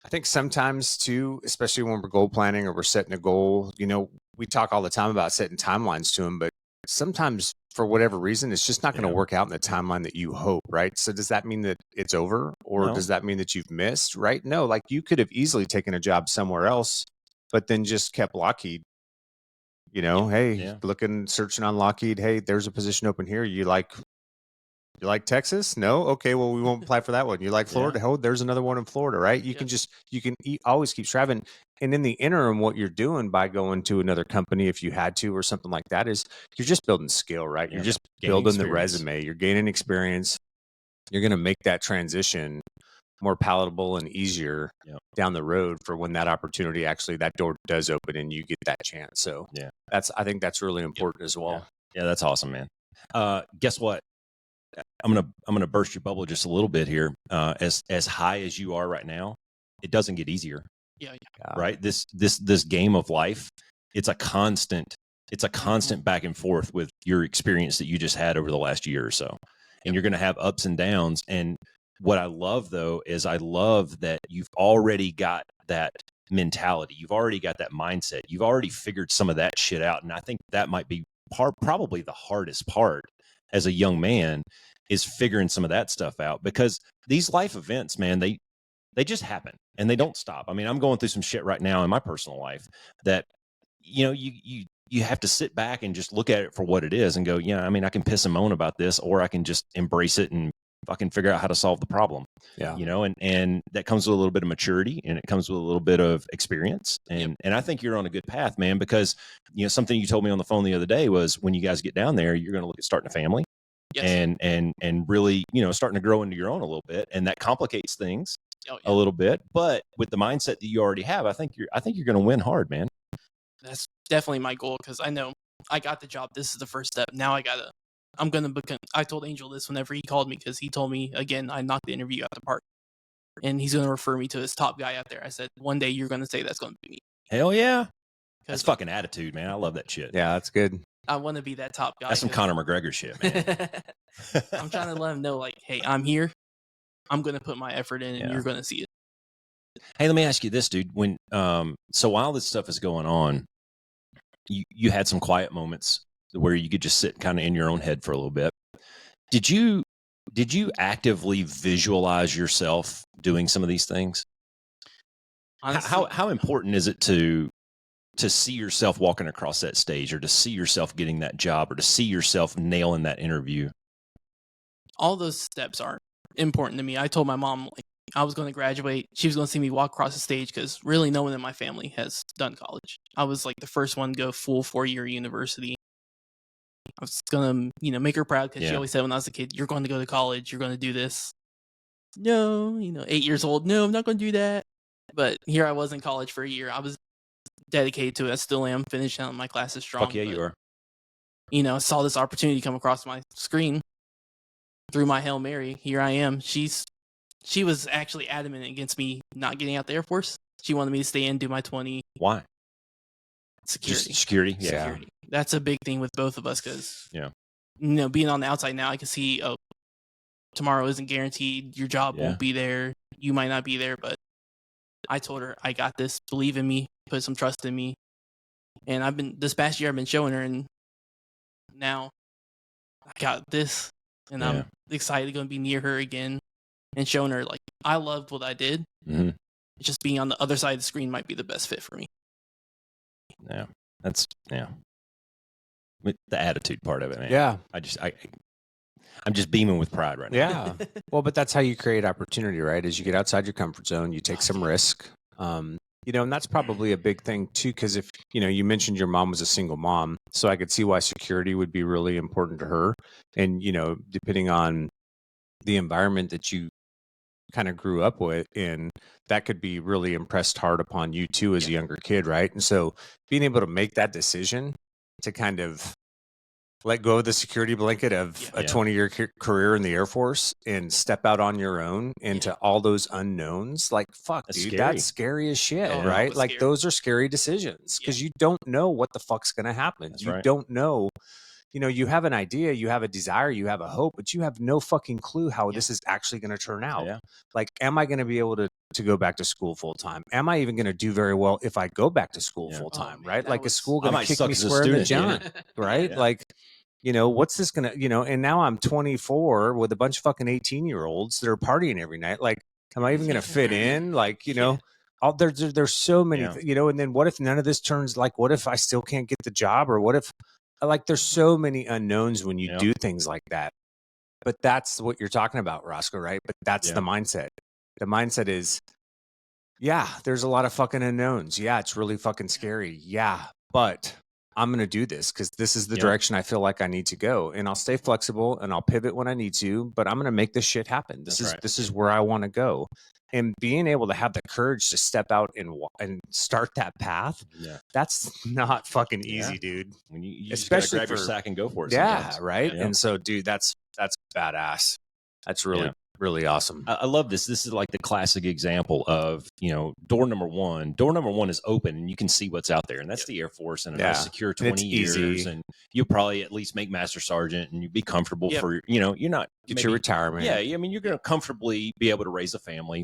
I think sometimes, too, especially when we're goal planning or we're setting a goal, we talk all the time about setting timelines to them, but sometimes for whatever reason, it's just not going to Yeah. work out in the timeline that you hope, right? So does that mean that it's over, or No. does that mean that you've missed, right? No, like you could have easily taken a job somewhere else, but then just kept Lockheed. You know, hey, Yeah. searching on Lockheed. Hey, there's a position open here. You like Texas? No? Okay, well, we won't apply for that one. You like Florida? Oh, there's another one in Florida, right? You can always keep striving. And in the interim, what you're doing by going to another company, if you had to, or something like that, is you're just building skill, right? Yeah. You're just Gaining building the experience. resume. You're gaining experience. You're going to make that transition more palatable and easier down the road for when that opportunity that door does open and you get that chance. So I think that's really important as well. Yeah, that's awesome, man. Guess what? I'm gonna burst your bubble just a little bit here. As high as you are right now, it doesn't get easier. Yeah. Right. This game of life, it's a constant back and forth with your experience that you just had over the last year or so. And you're going to have ups and downs. And what I love, though, is I love that you've already got that mentality. You've already got that mindset. You've already figured some of that shit out. And I think that might be probably the hardest part as a young man, is figuring some of that stuff out, because these life events, man, they just happen and they don't stop. I mean, I'm going through some shit right now in my personal life that, you have to sit back and just look at it for what it is and go, I mean, I can piss and moan about this, or I can just embrace it and fucking figure out how to solve the problem. Yeah. And that comes with a little bit of maturity, and it comes with a little bit of experience. And I think you're on a good path, man, because, something you told me on the phone the other day was, when you guys get down there, you're going to look at starting a family. Yes. And really, starting to grow into your own a little bit, and that complicates things a little bit. But with the mindset that you already have, I think you're going to win hard, man. That's definitely my goal, because I know I got the job. This is the first step. Now I'm going to become. I told Angel this whenever he called me, because he told me, again, I knocked the interview out the park, and he's going to refer me to his top guy out there. I said, one day you're going to say that's going to be me. Hell yeah. That's fucking attitude, man. I love that shit. Yeah, that's good. I want to be that top guy. That's some Conor McGregor shit, man. I'm trying to let him know, like, hey, I'm here. I'm going to put my effort in, and you're going to see it. Hey, let me ask you this, dude. When so while this stuff is going on, you had some quiet moments where you could just sit kind of in your own head for a little bit. Did you actively visualize yourself doing some of these things? Honestly, how important is it to see yourself walking across that stage, or to see yourself getting that job, or to see yourself nailing that interview? All those steps are important to me. I told my mom, like, I was going to graduate. She was going to see me walk across the stage, because really no one in my family has done college. I was like the first one to go full 4-year university. I was going to, make her proud, because she always said when I was a kid, you're going to go to college, you're going to do this. No, 8 years old. No, I'm not going to do that. But here I was in college for a year. I was dedicated to it. I still am, finishing out my classes strong. Fuck yeah, you are. I saw this opportunity come across my screen through my Hail Mary. Here I am. She was actually adamant against me not getting out the Air Force. She wanted me to stay in, do my 20. Why? Security. Just security? Yeah. Security. That's a big thing with both of us, because, being on the outside now, I can see, tomorrow isn't guaranteed. Your job won't be there. You might not be there, but I told her, I got this. Believe in me. Put some trust in me. And this past year, I've been showing her, and now I got this, and I'm excited going to be near her again and showing her, like, I loved what I did. Mm-hmm. Just being on the other side of the screen might be the best fit for me. Yeah. That's, the attitude part of it, man. Yeah. I'm just beaming with pride right now. Yeah. Well, but that's how you create opportunity, right? As you get outside your comfort zone, you take some risk. And that's probably a big thing too, because if, you mentioned your mom was a single mom, so I could see why security would be really important to her. And, depending on the environment that you kind of grew up with in, that could be really impressed hard upon you too as a younger kid, right? And so being able to make that decision to kind of let go of the security blanket of a 20-year career in the Air Force and step out on your own into all those unknowns, like, fuck, that's dude, scary. that's scary as shit, Oh, right? Like, scary. those are scary decisions, because you don't know what the fuck's going to happen. That's you right. don't know. You have an idea, you have a desire, you have a hope, but you have no fucking clue how this is actually going to turn out. Yeah. Like, am I going to be able to go back to school full time? Am I even going to do very well if I go back to school full time, right? Like, is school going to kick me square in the junk, right? Yeah. Like, what's this gonna, and now I'm 24 with a bunch of fucking 18-year-olds that are partying every night. Like, am I even gonna fit in? Like, there's so many, and then what if none of this turns, like, what if I still can't get the job, or what if, like, there's so many unknowns when you do things like that. But that's what you're talking about, Roscoe, right? But that's the mindset. The mindset is, there's a lot of fucking unknowns. Yeah, it's really fucking scary. Yeah, but I'm going to do this because this is the direction I feel like I need to go. And I'll stay flexible and I'll pivot when I need to, but I'm going to make this shit happen. This is where I want to go. And being able to have the courage to step out and start that path, that's not fucking easy, dude. When you especially grab your sack and go for it. Yeah, sometimes. right. Yeah. And so, dude, that's badass. That's really awesome. I love this. This is like the classic example of, door number one. Door number one is open and you can see what's out there. And that's the Air Force and a nice secure 20 years. Easy. And you'll probably at least make Master Sergeant and you'd be comfortable for, you're not. Get your retirement. Yeah. I mean, you're going to comfortably be able to raise a family.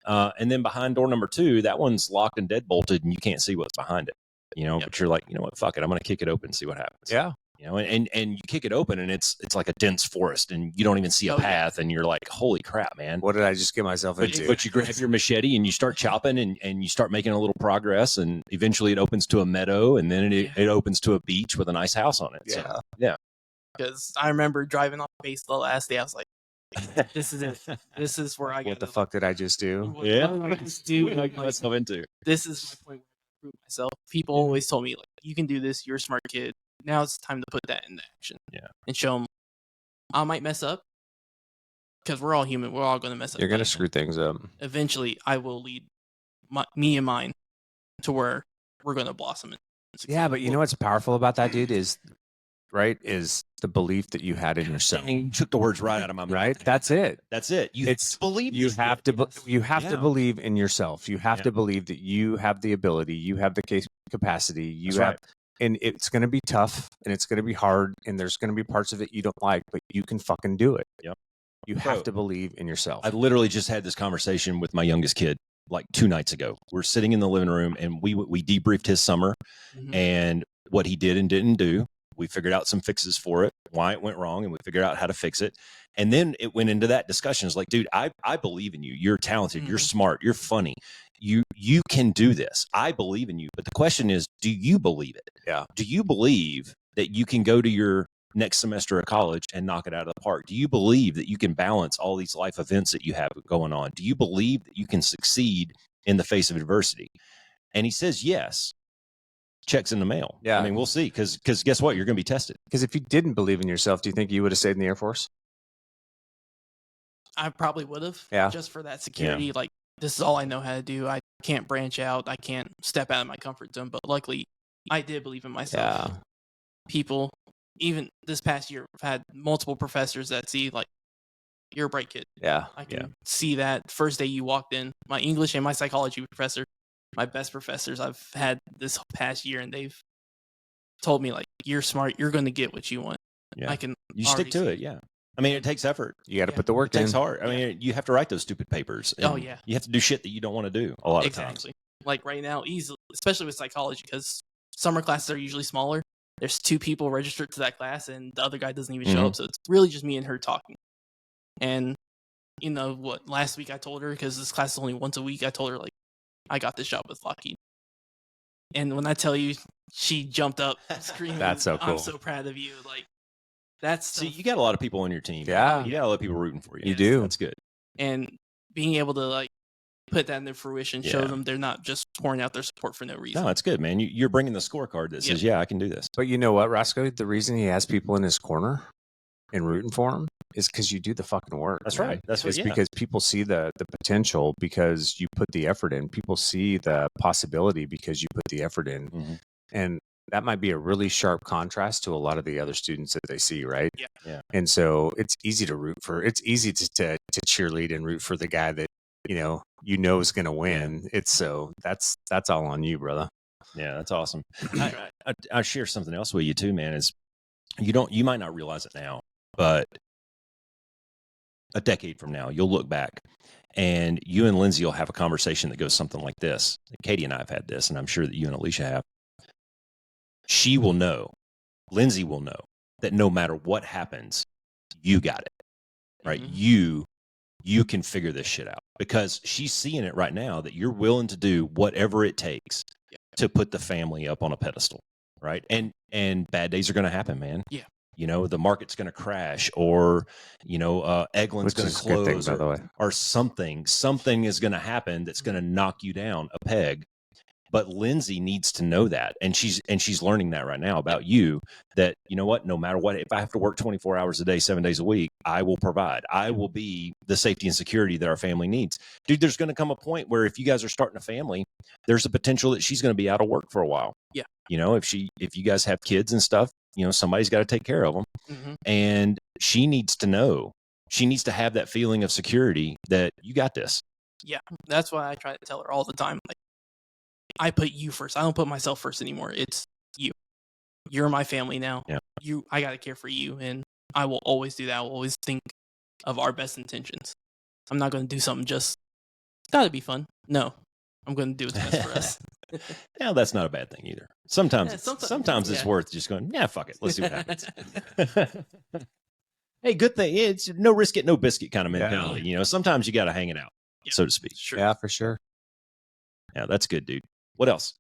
And then behind door number two, that one's locked and deadbolted and you can't see what's behind it, but you're like, you know what, fuck it. I'm going to kick it open and see what happens. Yeah. And you kick it open and it's like a dense forest and you don't even see a path and you're like, holy crap, man. What did I just get myself into? But you grab your machete and you start chopping and you start making a little progress and eventually it opens to a meadow and then it opens to a beach with a nice house on it. Yeah. So, yeah. Because I remember driving off base the last day, I was like, this is it. This is where I get. What the fuck did I just do? What did I just do? Let's go into. This is my point where I prove myself. People always told me, like, you can do this. You're a smart kid. Now it's time to put that into action. Yeah. And show them I might mess up because we're all human. We're all going to mess up. You're going to screw things up. Eventually, I will lead me and mine to where we're going to blossom. Yeah, but you know what's powerful about that, dude, is the belief that you had in yourself. You took the words right out of my mouth. Right? That's it. You believe. You have to believe in yourself. You have to believe that you have the ability, you have the capacity, you have. And it's going to be tough and it's going to be hard and there's going to be parts of it you don't like, but you can fucking do it. Yep. You have to believe in yourself. I literally just had this conversation with my youngest kid like 2 nights ago. We're sitting in the living room and we debriefed his summer and what he did and didn't do. We figured out some fixes for it, why it went wrong, and we figured out how to fix it. And then it went into that discussion. It's like, dude, I believe in you. You're talented. You're smart. You're funny. You can do this. I believe in you. But the question is, do you believe it? Yeah. Do you believe that you can go to your next semester of college and knock it out of the park? Do you believe that you can balance all these life events that you have going on? Do you believe that you can succeed in the face of adversity? And he says, yes. Checks in the mail. Yeah. I mean, we'll see. Because guess what? You're going to be tested. Because if you didn't believe in yourself, do you think you would have stayed in the Air Force? I probably would have. Yeah. Just for that security. Like, this is all I know how to do. I can't branch out. I can't step out of my comfort zone. But luckily, I did believe in myself. Yeah. People, even this past year, I've had multiple professors that see, like, you're a bright kid. Yeah. I can see that. First day you walked in, my English and my psychology professor, my best professors I've had this past year, and they've told me, like, you're smart. You're going to get what you want. Yeah. You stick to it. Yeah. I mean, it takes effort. You got to put the work in. It in. takes hard. I mean, you have to write those stupid papers. Oh, yeah. You have to do shit that you don't want to do a lot of times. Exactly. Like right now, easily, especially with psychology, because summer classes are usually smaller. There's 2 people registered to that class, and the other guy doesn't even show up. So it's really just me and her talking. And, last week I told her, because this class is only once a week, I told her, like, I got this job with Lockheed. And when I tell you, she jumped up screaming, That's so cool. I'm so proud of you. Like, that's See, you got a lot of people on your team. Yeah. You got a lot of people rooting for you. You do. That's good. And being able to, like, put that into fruition, show them they're not just pouring out their support for no reason. No, that's good, man. You're bringing the scorecard that says, I can do this. But you know what, Roscoe? The reason he has people in his corner and rooting for him is because you do the fucking work. That's man. right. That's what, because people see the potential because you put the effort in. People see the possibility because you put the effort in. And that might be a really sharp contrast to a lot of the other students that they see, right? Yeah. And so it's easy to root for. It's easy to cheerlead and root for the guy that you know is going to win. It's so that's all on you, brother. Yeah, that's awesome. I share something else with you too, man. Is you might not realize it now, but a decade from now, you'll look back and you and Lindsay will have a conversation that goes something like this. Katie and I have had this, and I'm sure that you and Alicia have. She will know, Lindsay will know that no matter what happens, you got it, right? Mhm. You can figure this shit out, because she's seeing it right now that you're willing to do whatever it takes Yeah. to put the family up on a pedestal, right? And bad days are going to happen, man. Yeah. You know, the market's going to crash, or, you know, Eglin's Which going to is a good thing, close, by the way. or something is going to happen that's going to knock you down a peg. But Lindsay needs to know that, and she's learning that right now about you, that, you know what, no matter what, if I have to work 24 hours a day, 7 days a week, I will provide. I will be the safety and security that our family needs. Dude, there's going to come a point where if you guys are starting a family, there's a potential that she's going to be out of work for a while. Yeah. You know, if you guys have kids and stuff, you know, somebody's got to take care of them. Mhm. And she needs to know, she needs to have that feeling of security that you got this. Yeah, that's why I try to tell her all the time. Like, I put you first. I don't put myself first anymore. It's you. You're my family now. Yeah. I gotta care for you, and I will always do that. I will always think of our best intentions. I'm not gonna do something just gotta be fun. No, I'm gonna do what's best for us. Yeah, that's not a bad thing either. Sometimes Yeah, sometimes it's yeah. worth just going, yeah, fuck it, let's see what happens. Hey, good thing it's no risk it, no biscuit kind of mentality. You know, sometimes you got to hang it out, so to speak. Sure. Yeah, for sure. Yeah, that's good, dude. What else?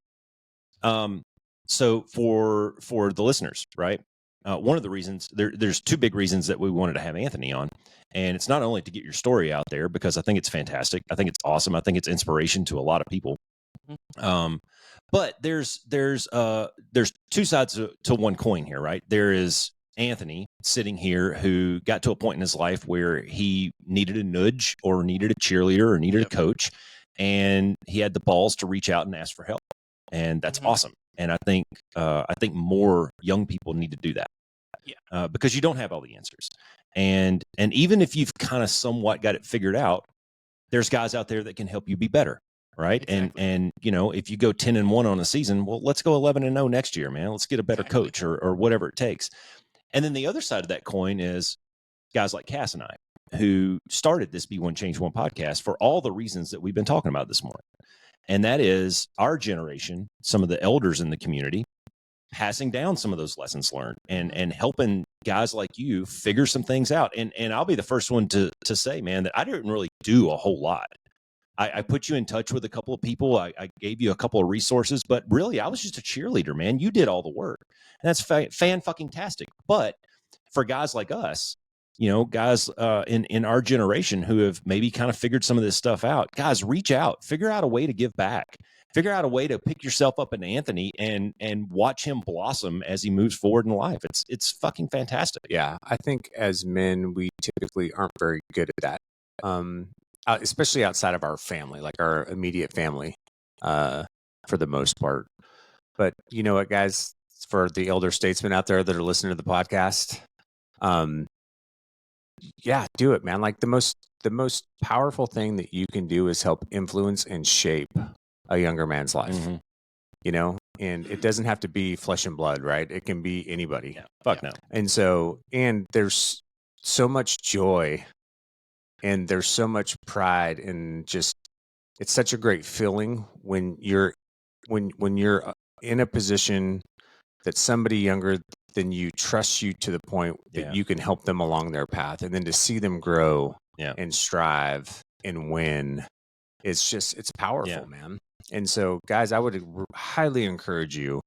So for the listeners, right? One of the reasons there's two big reasons that we wanted to have Anthony on, and it's not only to get your story out there, because I think it's fantastic. I think it's awesome. I think it's inspiration to a lot of people. But there's two sides to one coin here, right? There is Anthony sitting here who got to a point in his life where he needed a nudge, or needed a cheerleader, or needed a coach, and he had the balls to reach out and ask for help, and that's awesome. And I think more young people need to do that. Yeah. Because you don't have all the answers, and even if you've kind of somewhat got it figured out, there's guys out there that can help you be better. Right. Exactly. And, you know, if you go 10-1 on a season, well, let's go 11-0 next year, man. Let's get a better coach, or whatever it takes. And then the other side of that coin is guys like CAS and I, who started this Be One Change One podcast for all the reasons that we've been talking about this morning. And that is our generation, some of the elders in the community, passing down some of those lessons learned, and helping guys like you figure some things out. And I'll be the first one to say, man, that I didn't really do a whole lot. I put you in touch with a couple of people. I gave you a couple of resources, but really I was just a cheerleader, man. You did all the work, and that's fan-fucking-tastic. But for guys like us, you know, guys in our generation who have maybe kind of figured some of this stuff out, guys, reach out, figure out a way to give back, figure out a way to pick yourself up in Anthony and watch him blossom as he moves forward in life. It's fucking fantastic. Yeah, I think as men, we typically aren't very good at that. Especially outside of our family, like our immediate family, for the most part. But you know what, guys, for the elder statesmen out there that are listening to the podcast, yeah, do it, man. Like the most powerful thing that you can do is help influence and shape a younger man's life. Mm-hmm. You know, and it doesn't have to be flesh and blood, right? It can be anybody. Yeah, fuck no. And so, and there's so much joy. And there's so much pride, and just it's such a great feeling when you're in a position that somebody younger than you trusts you to the point that you can help them along their path, and then to see them grow and strive and win, it's powerful, man. And so, guys, I would highly encourage you,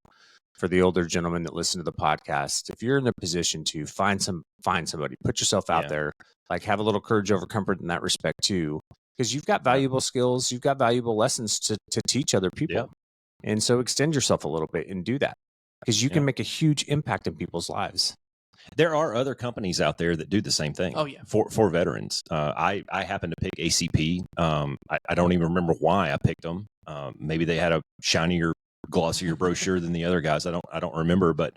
for the older gentlemen that listen to the podcast, if you're in the position to find somebody, put yourself out there, like have a little courage over comfort in that respect too, because you've got valuable skills, you've got valuable lessons to teach other people. And so extend yourself a little bit and do that, because you can make a huge impact in people's lives. There are other companies out there that do the same thing. Oh, yeah. For veterans. I happen to pick ACP. I don't even remember why I picked them. Maybe they had a shinier, glossier brochure than the other guys. I don't remember, but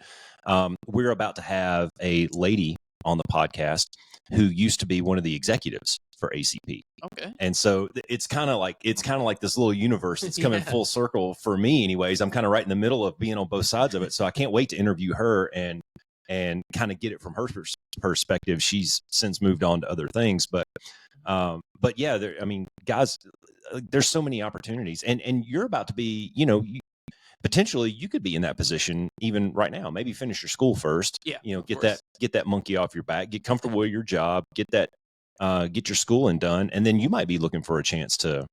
we're about to have a lady on the podcast who used to be one of the executives for ACP. Okay. And so it's kind of like this little universe that's coming full circle for me anyways. I'm kind of right in the middle of being on both sides of it. So I can't wait to interview her and kind of get it from her perspective. She's since moved on to other things, but yeah, guys, there's so many opportunities, and you're about to be, potentially you could be in that position even right now. Maybe finish your school first. Yeah, Get that monkey off your back, get comfortable with your job, get your schooling done, and then you might be looking for a chance to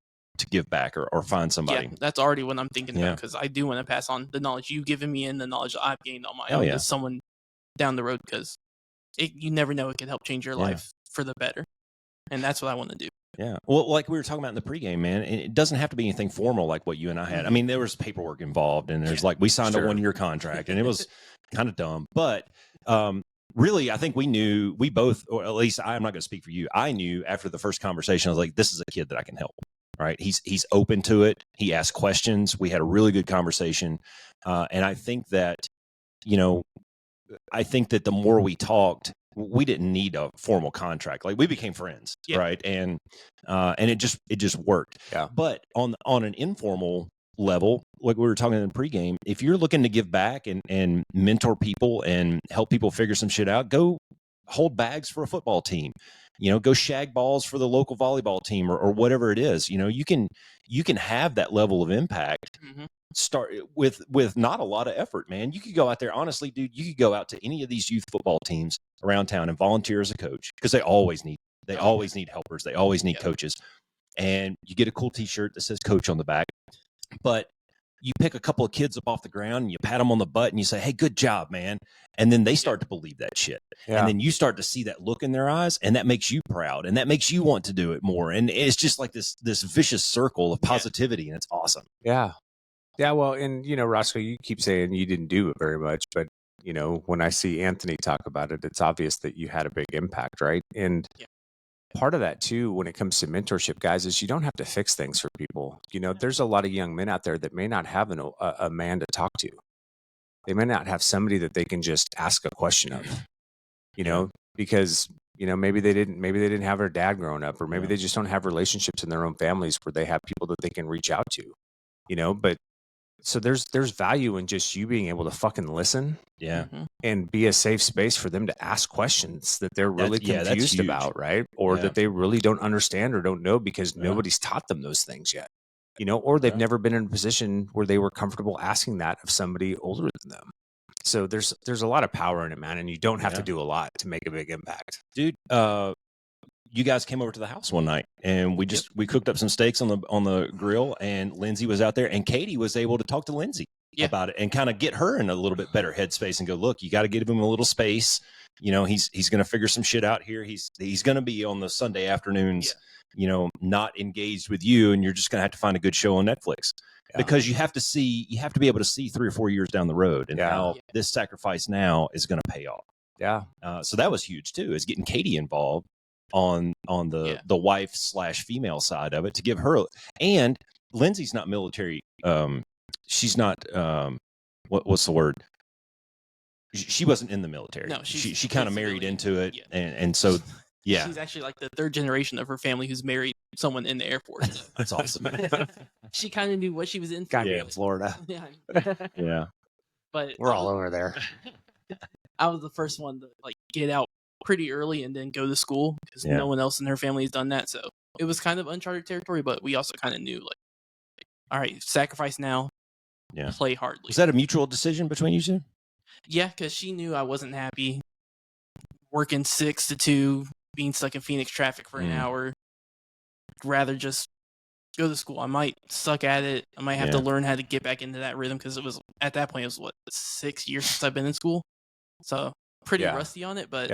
give back or find somebody. Yeah, that's already what I'm thinking about, because I do want to pass on the knowledge you've given me and the knowledge that I've gained on my own to someone down the road, because you never know, it could help change your life for the better. And that's what I want to do. Yeah. Well, like we were talking about in the pregame, man, it doesn't have to be anything formal like what you and I had. I mean, there was paperwork involved, and there's we signed a 1-year contract, and it was kind of dumb. But really, I think we both, or at least I'm not going to speak for you. I knew after the first conversation, I was like, this is a kid that I can help. Right. He's open to it. He asked questions. We had a really good conversation. And I think that, the more we talked, we didn't need a formal contract. Like, we became friends. Right. And it just worked. Yeah. But on an informal level, like we were talking in the pregame, if you're looking to give back and mentor people and help people figure some shit out, go hold bags for a football team. Go shag balls for the local volleyball team or whatever it is. You can have that level of impact. Start with not a lot of effort, man. You could go out there, honestly, dude. You could go out to any of these youth football teams around town and volunteer as a coach, because they always need helpers. They always need coaches. And you get a cool T-shirt that says "Coach" on the back, but you pick a couple of kids up off the ground and you pat them on the butt and you say, "Hey, good job, man." And then they start to believe that shit. Yeah. And then you start to see that look in their eyes, and that makes you proud, and that makes you want to do it more. And it's just like this vicious circle of positivity, and it's awesome. Yeah. Yeah. Well, and, Roscoe, you keep saying you didn't do it very much, but, when I see Anthony talk about it, it's obvious that you had a big impact, right? And part of that too, when it comes to mentorship, guys, is you don't have to fix things for people. There's a lot of young men out there that may not have a man to talk to. They may not have somebody that they can just ask a question of, because, maybe they didn't have their dad growing up, or maybe they just don't have relationships in their own families where they have people that they can reach out to, but so there's value in just you being able to fucking listen. Yeah. And be a safe space for them to ask questions that they're really confused about, right? Or that they really don't understand or don't know, because nobody's taught them those things yet, or they've never been in a position where they were comfortable asking that of somebody older than them. So there's a lot of power in it, man. And you don't have to do a lot to make a big impact. Dude, you guys came over to the house one night, and we cooked up some steaks on the grill, and Lindsay was out there, and Katie was able to talk to Lindsay about it and kind of get her in a little bit better headspace and go, look, you got to give him a little space. He's going to figure some shit out here. He's going to be on the Sunday afternoons, not engaged with you, and you're just going to have to find a good show on Netflix. Because you have to be able to see 3 or 4 years down the road, and how this sacrifice now is going to pay off. Yeah. So that was huge too, is getting Katie involved on the wife / female side of it, to give her. And Lindsay's not military. She's not what's the word? She wasn't in the military. No, she kind of married into it, and so she's actually like the 3rd generation of her family who's married someone in the Air Force. So. That's awesome. She kind of knew what she was in. Gotta be in Florida. Yeah. But we're all over there. I was the first one to get out pretty early and then go to school, because no one else in her family has done that. So it was kind of uncharted territory, but we also kind of knew, all right, sacrifice now, play hardly. Was that a mutual decision between you two? Yeah, because she knew I wasn't happy working 6 to 2, being stuck in Phoenix traffic for an hour. Rather just go to school. I might suck at it. I might have to learn how to get back into that rhythm, because it was, at that point, it was 6 years since I've been in school. So pretty rusty on it, but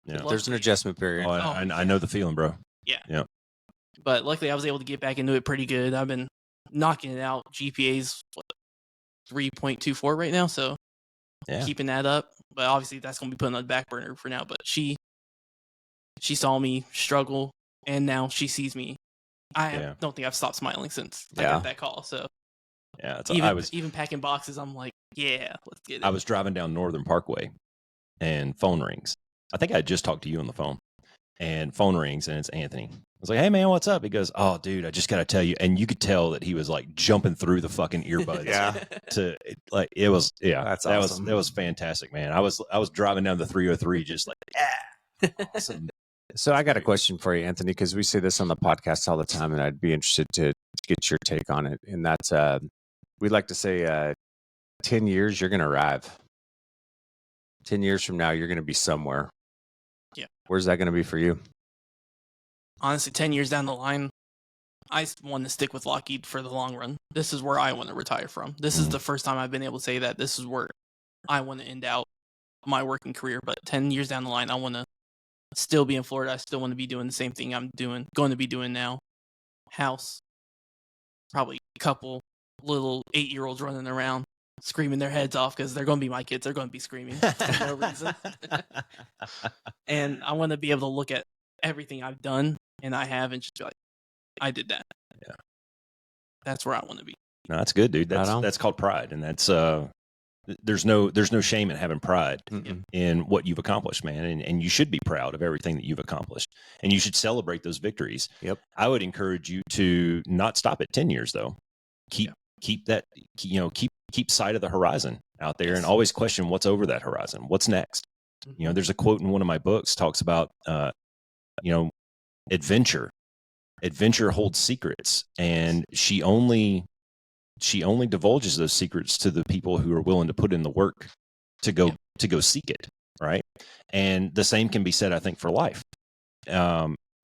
there's an adjustment period. I know the feeling, bro. Yeah. But luckily I was able to get back into it pretty good. I've been knocking it out. GPA's 3.24 right now, so keeping that up. But obviously that's going to be put on the back burner for now. But she saw me struggle, and now she sees me. I don't think I've stopped smiling since I got that call. So even packing boxes, I'm like, let's get it. I was driving down Northern Parkway, and phone rings. I think I just talked to you on the phone, and phone rings, and it's Anthony. I was like, "Hey man, what's up?" He goes, "Oh dude, I just got to tell you." And you could tell that he was jumping through the fucking earbuds. It was that's awesome. That was fantastic, man. I was driving down the 303 just awesome. So I got a question for you, Anthony, because we say this on the podcast all the time, and I'd be interested to get your take on it. And that's we'd like to say 10 years, you're going to arrive. 10 years from now, you're going to be somewhere. Yeah. Where's that going to be for you? Honestly, 10 years down the line, I want to stick with Lockheed for the long run. This is where I want to retire from. This is the first time I've been able to say that this is where I want to end out my working career. But 10 years down the line, I want to still be in Florida. I still want to be doing the same thing I'm going to be doing now. House, probably a couple little 8-year-olds running around screaming their heads off because they're going to be my kids. They're going to be screaming for no reason. And I want to be able to look at everything I've done and I have and just be like, I did that. Yeah. That's where I want to be. No, that's good, dude. That's called pride. And that's, there's no shame in having pride in what you've accomplished, man. And you should be proud of everything that you've accomplished, and you should celebrate those victories. Yep. I would encourage you to not stop at 10 years though. Keep that, keep sight of the horizon out there, and always question what's over that horizon. What's next? There's a quote in one of my books talks about, adventure holds secrets, and she only divulges those secrets to the people who are willing to put in the work to go seek it, right? And the same can be said, I think, for life.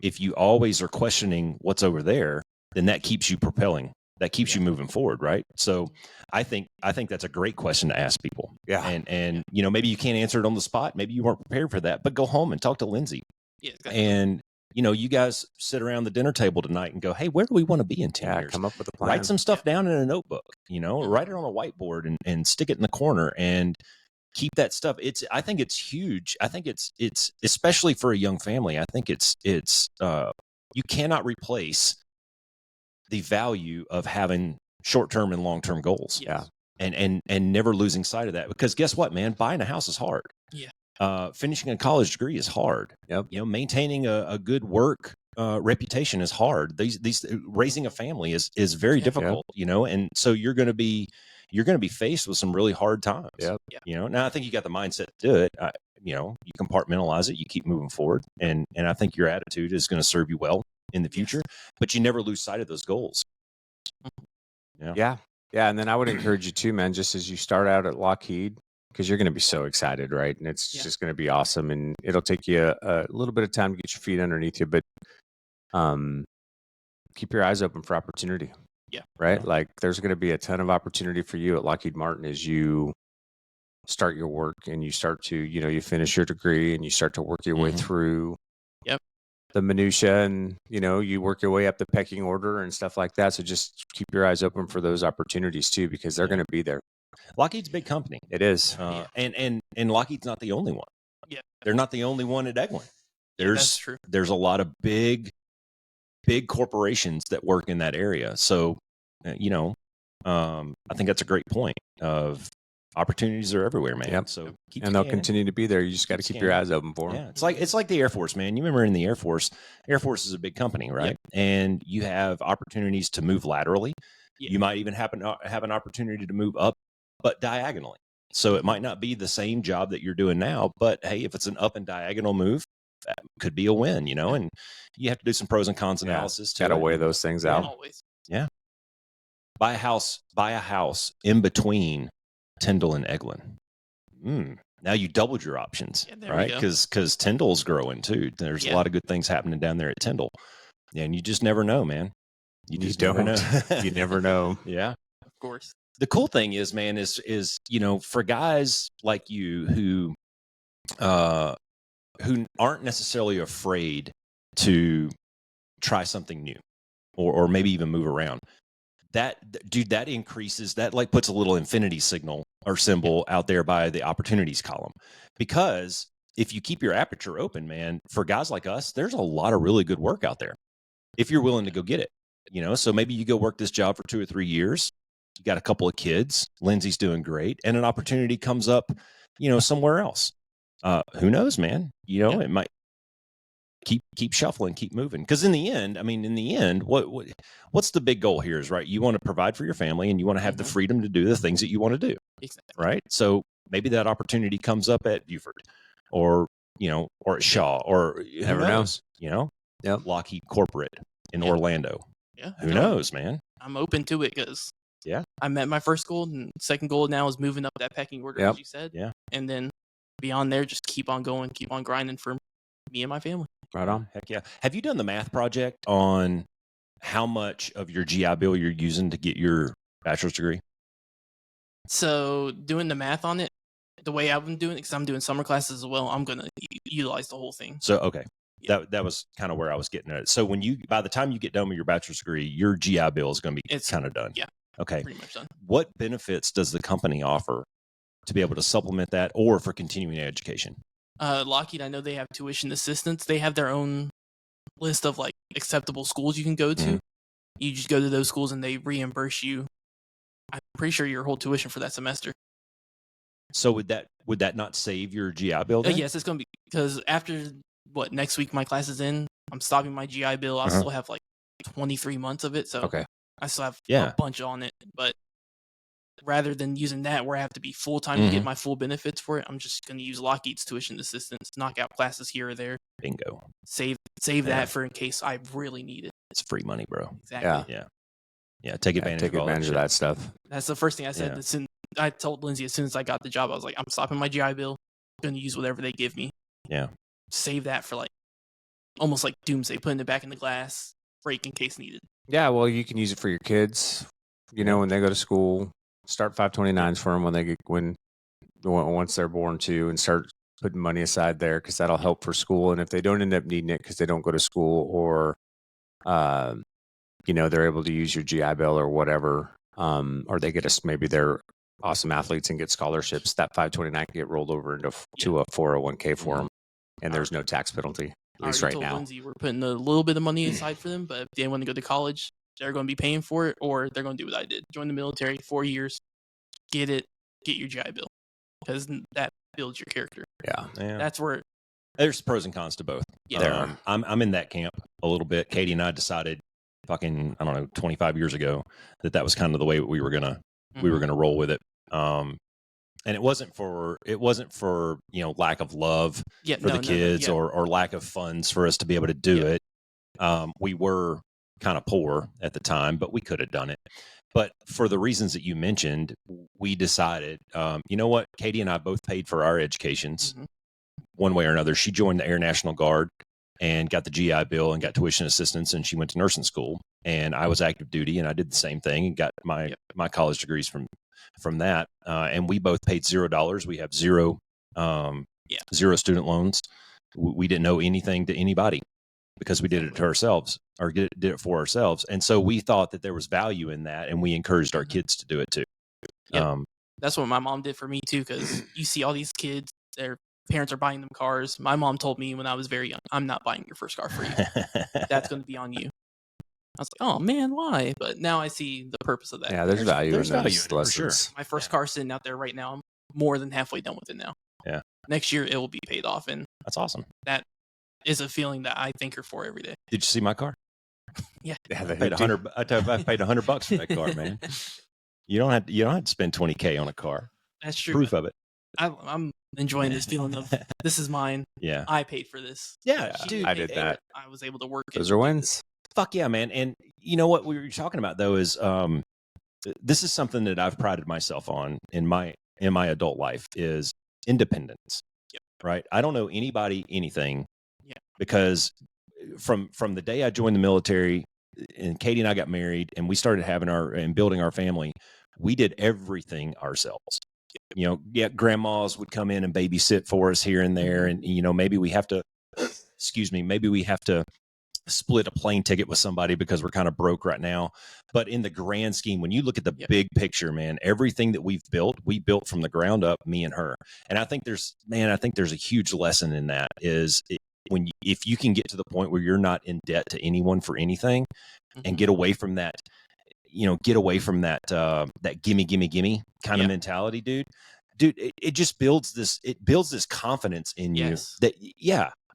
If you always are questioning what's over there, then that keeps you propelling. That keeps you moving forward, right? So I think that's a great question to ask people. Yeah. And maybe you can't answer it on the spot. Maybe you weren't prepared for that, but go home and talk to Lindsay. Yeah, exactly. And you guys sit around the dinner table tonight and go, hey, where do we want to be in 10 years? Come up with a plan. Write some stuff down in a notebook, write it on a whiteboard and stick it in the corner and keep that stuff. I think it's huge. I think it's especially for a young family. I think it's you cannot replace the value of having short-term and long-term goals. Yeah. And never losing sight of that, because guess what, man? Buying a house is hard. Yeah. Finishing a college degree is hard. Yep. Maintaining a good work reputation is hard. These raising a family is very difficult. And so you're going to be faced with some really hard times. Yep. Now I think you got the mindset to do it. You compartmentalize it, you keep moving forward, and I think your attitude is going to serve you well in the future. But you never lose sight of those goals. Yeah. And then I would encourage you too, man, just as you start out at Lockheed, because you're going to be so excited, right? And it's just going to be awesome. And it'll take you a little bit of time to get your feet underneath you, but keep your eyes open for opportunity. Yeah. Right? Like there's going to be a ton of opportunity for you at Lockheed Martin as you start your work and you start to, you finish your degree and you start to work your way through the minutia, and you work your way up the pecking order and stuff like that. So just keep your eyes open for those opportunities too, because they're going to be there. Lockheed's a big company. It is. And Lockheed's not the only one. Yeah. They're not the only one at Eglin. That's true. There's a lot of big corporations that work in that area. So, I think that's a great point of opportunities are everywhere, man. Yep. So they'll continue to be there. You just got to keep your eyes open for them. Yeah. It's like the Air Force, man. You remember in the Air Force is a big company, right? Yep. And you have opportunities to move laterally. Yeah. You might even have an opportunity to move up, but diagonally. So it might not be the same job that you're doing now, but hey, if it's an up and diagonal move, that could be a win, and you have to do some pros and cons analysis. Got to weigh those things out. Always. Yeah. Buy a house in between Tyndall and Eglin. Now you doubled your options, right? Because Tyndall's growing too. There's a lot of good things happening down there at Tyndall, and you just never know, man. You just never know. You never know. Yeah, Of course. the cool thing is, man, is for guys like you who aren't necessarily afraid to try something new, or maybe even move around. That increases, that like puts a little infinity signal or symbol out there by the opportunities column, because if you keep your aperture open, man, for guys like us, there's a lot of really good work out there if you're willing to go get it. So maybe you go work this job for 2 or 3 years. You got a couple of kids. Lindsay's doing great, and an opportunity comes up, somewhere else. Who knows, man? It might keep shuffling, keep moving. Because in the end, what's the big goal here is, right? You want to provide for your family, and you want to have the freedom to do the things that you want to do. Exactly. Right? So maybe that opportunity comes up at Buford, or at Shaw, or Never know. Lockheed Corporate in Orlando. Yeah. Who knows, man? I'm open to it because Yeah. I met my first goal, and second goal now is moving up that pecking order, Yep. as you said. Yeah. And then beyond there, just keep on going, keep on grinding for me and my family. Right on. Heck yeah. Have you done the math project on how much of your GI Bill you're using to get your bachelor's degree? So doing the math on it, the way I've been doing it, because I'm doing summer classes as well, I'm going to utilize the whole thing. So, okay. Yeah. That was kind of where I was getting at. So by the time you get done with your bachelor's degree, your GI Bill is going to be kind of done. Yeah. Okay. Pretty much done. What benefits does the company offer to be able to supplement that or for continuing education? Lockheed, I know they have tuition assistance. They have their own list of like acceptable schools you can go to. Mhm. You just go to those schools and they reimburse you. I'm pretty sure your whole tuition for that semester. So would that not save your GI Bill then? Yes, it's going to be, because after next week my class is in, I'm stopping my GI Bill. I'll still have like 23 months of it, so Okay. I still have Yeah. a bunch on it. But rather than using that where I have to be full time to get my full benefits for it, I'm just going to use Lockheed's tuition assistance, knock out classes here or there, Bingo. save that for in case I really need it. It's free money, bro. Exactly. Yeah. Take advantage Take of all advantage of shit. that stuff. That's the first thing I said. Yeah. I told Lindsay as soon as I got the job, I was like, I'm stopping my GI Bill. I'm going to use whatever they give me. Yeah. Save that for like almost like doomsday, putting it back in the glass, break in case needed. Yeah, well, you can use it for your kids. You know, when they go to school, start 529s for them once they're born too, and start putting money aside there because that'll help for school. And if they don't end up needing it because they don't go to school, or they're able to use your GI Bill or whatever, or they get maybe they're awesome athletes and get scholarships, that 529 can get rolled over into a 401k for them, and there's no tax penalty. At least right now. Lindsay, we're putting a little bit of money aside for them, but if they want to go to college, they're going to be paying for it, or they're going to do what I did: join the military, 4 years, get your GI Bill, because that builds your character. Yeah. That's where there's pros and cons to both. Yeah. There are. I'm in that camp a little bit. Katie and I decided, fucking, I don't know, 25 years ago, that was kind of the way we were gonna roll with it. And it wasn't for lack of love for the kids or lack of funds for us to be able to do it. We were kind of poor at the time, but we could have done it. But for the reasons that you mentioned, we decided, you know what? Katie and I both paid for our educations one way or another. She joined the Air National Guard and got the GI Bill and got tuition assistance, and she went to nursing school. And I was active duty, and I did the same thing and got my college degrees from that. And we both paid $0. We have zero student loans. We didn't owe anything to anybody because we did it to ourselves or did it for ourselves. And so we thought that there was value in that, and we encouraged our kids to do it too. That's what my mom did for me too, because you see all these kids, their parents are buying them cars. My mom told me when I was very young, I'm not buying your first car for you. That's going to be on you. I was like, oh man, why? But now I see the purpose of that. Yeah, there's value in those lessons. Sure. My first car sitting out there right now, I'm more than halfway done with it now. Yeah. Next year it will be paid off, and that's awesome. That is a feeling that I thank her for every day. Did you see my car? Yeah. I paid $100. I paid $100 for that car, man. You don't have to spend $20K on a car. That's true. Proof of it. I'm enjoying this feeling of this is mine. Yeah. I paid for this. Yeah, dude, I did that. I was able to work. Those are wins. Fuck yeah, man. And you know what we were talking about though is this is something that I've prided myself on in my adult life is independence. Yep. Right? I don't know anybody anything. Yeah. Because from the day I joined the military and Katie and I got married and we started building our family, we did everything ourselves. Grandmas would come in and babysit for us here and there, and maybe we have to split a plane ticket with somebody because we're kind of broke right now. But in the grand scheme, when you look at the big picture, man, everything that we built from the ground up, me and her. And I think there's a huge lesson in that is if you can get to the point where you're not in debt to anyone for anything and get away from that, that gimme kind of mentality, dude, it just builds this confidence in you that,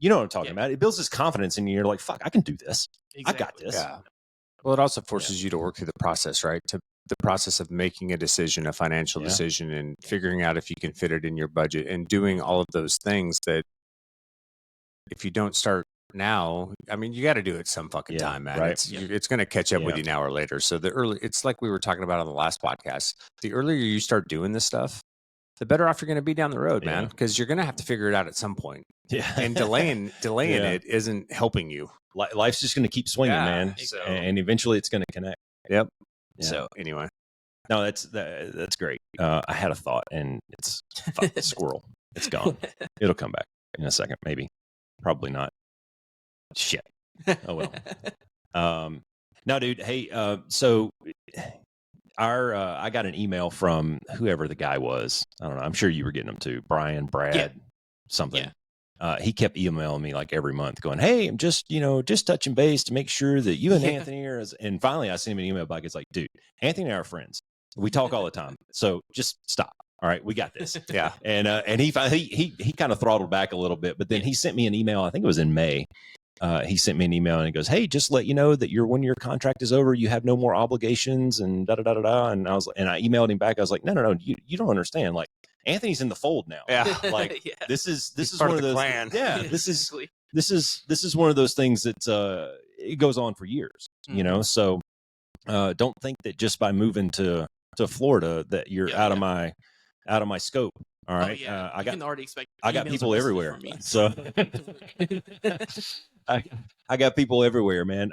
you know what I'm talking about. It builds this confidence in you. You're like, fuck, I can do this. Exactly. I got this. Yeah. Well, it also forces you to work through the process, right? To the process of making a decision, a financial decision, and figuring out if you can fit it in your budget and doing all of those things that if you don't start now, I mean, you got to do it some fucking Yeah, time, man. right. It's going to catch up with Yeah. you now or later. So it's like we were talking about on the last podcast. The earlier you start doing this stuff, the better off you're going to be down the road, man, Yeah. because you're going to have to figure it out at some point. Yeah. And delaying Yeah. it isn't helping you. Life's just going to keep swinging, Yeah, man. so- And eventually it's going to connect. Yep. Yeah. So anyway, No, that's great. I had a thought, and it's fuck, squirrel. It's gone. It'll come back in a second, maybe. Probably not. Shit. Oh well. No, dude. Hey, so I got an email from whoever the guy was. I don't know. I'm sure you were getting them too. Brian, Brad, something. Yeah. He kept emailing me like every month, going, "Hey, I'm just touching base to make sure that you and Yeah. Anthony are." And finally, I sent him an email back. It's like, dude, Anthony and I are friends. We talk all the time, so just stop. All right, we got this. yeah. And he kind of throttled back a little bit, but then he sent me an email. I think it was in May. He sent me an email and he goes, "Hey, just let you know that when your contract is over, you have no more obligations and da da da da da." And I emailed him back. I was like, no, you don't understand. Like, Anthony's in the fold now. Yeah. Like Yeah. this is part one of of the those. clan. Yeah, Exactly. this is one of those things that it goes on for years. You know, so don't think that just by moving to Florida that you're Yeah, out of my scope. All right. Oh, yeah. I can already expect. got emails or people messages everywhere. from me. So I got people everywhere, man.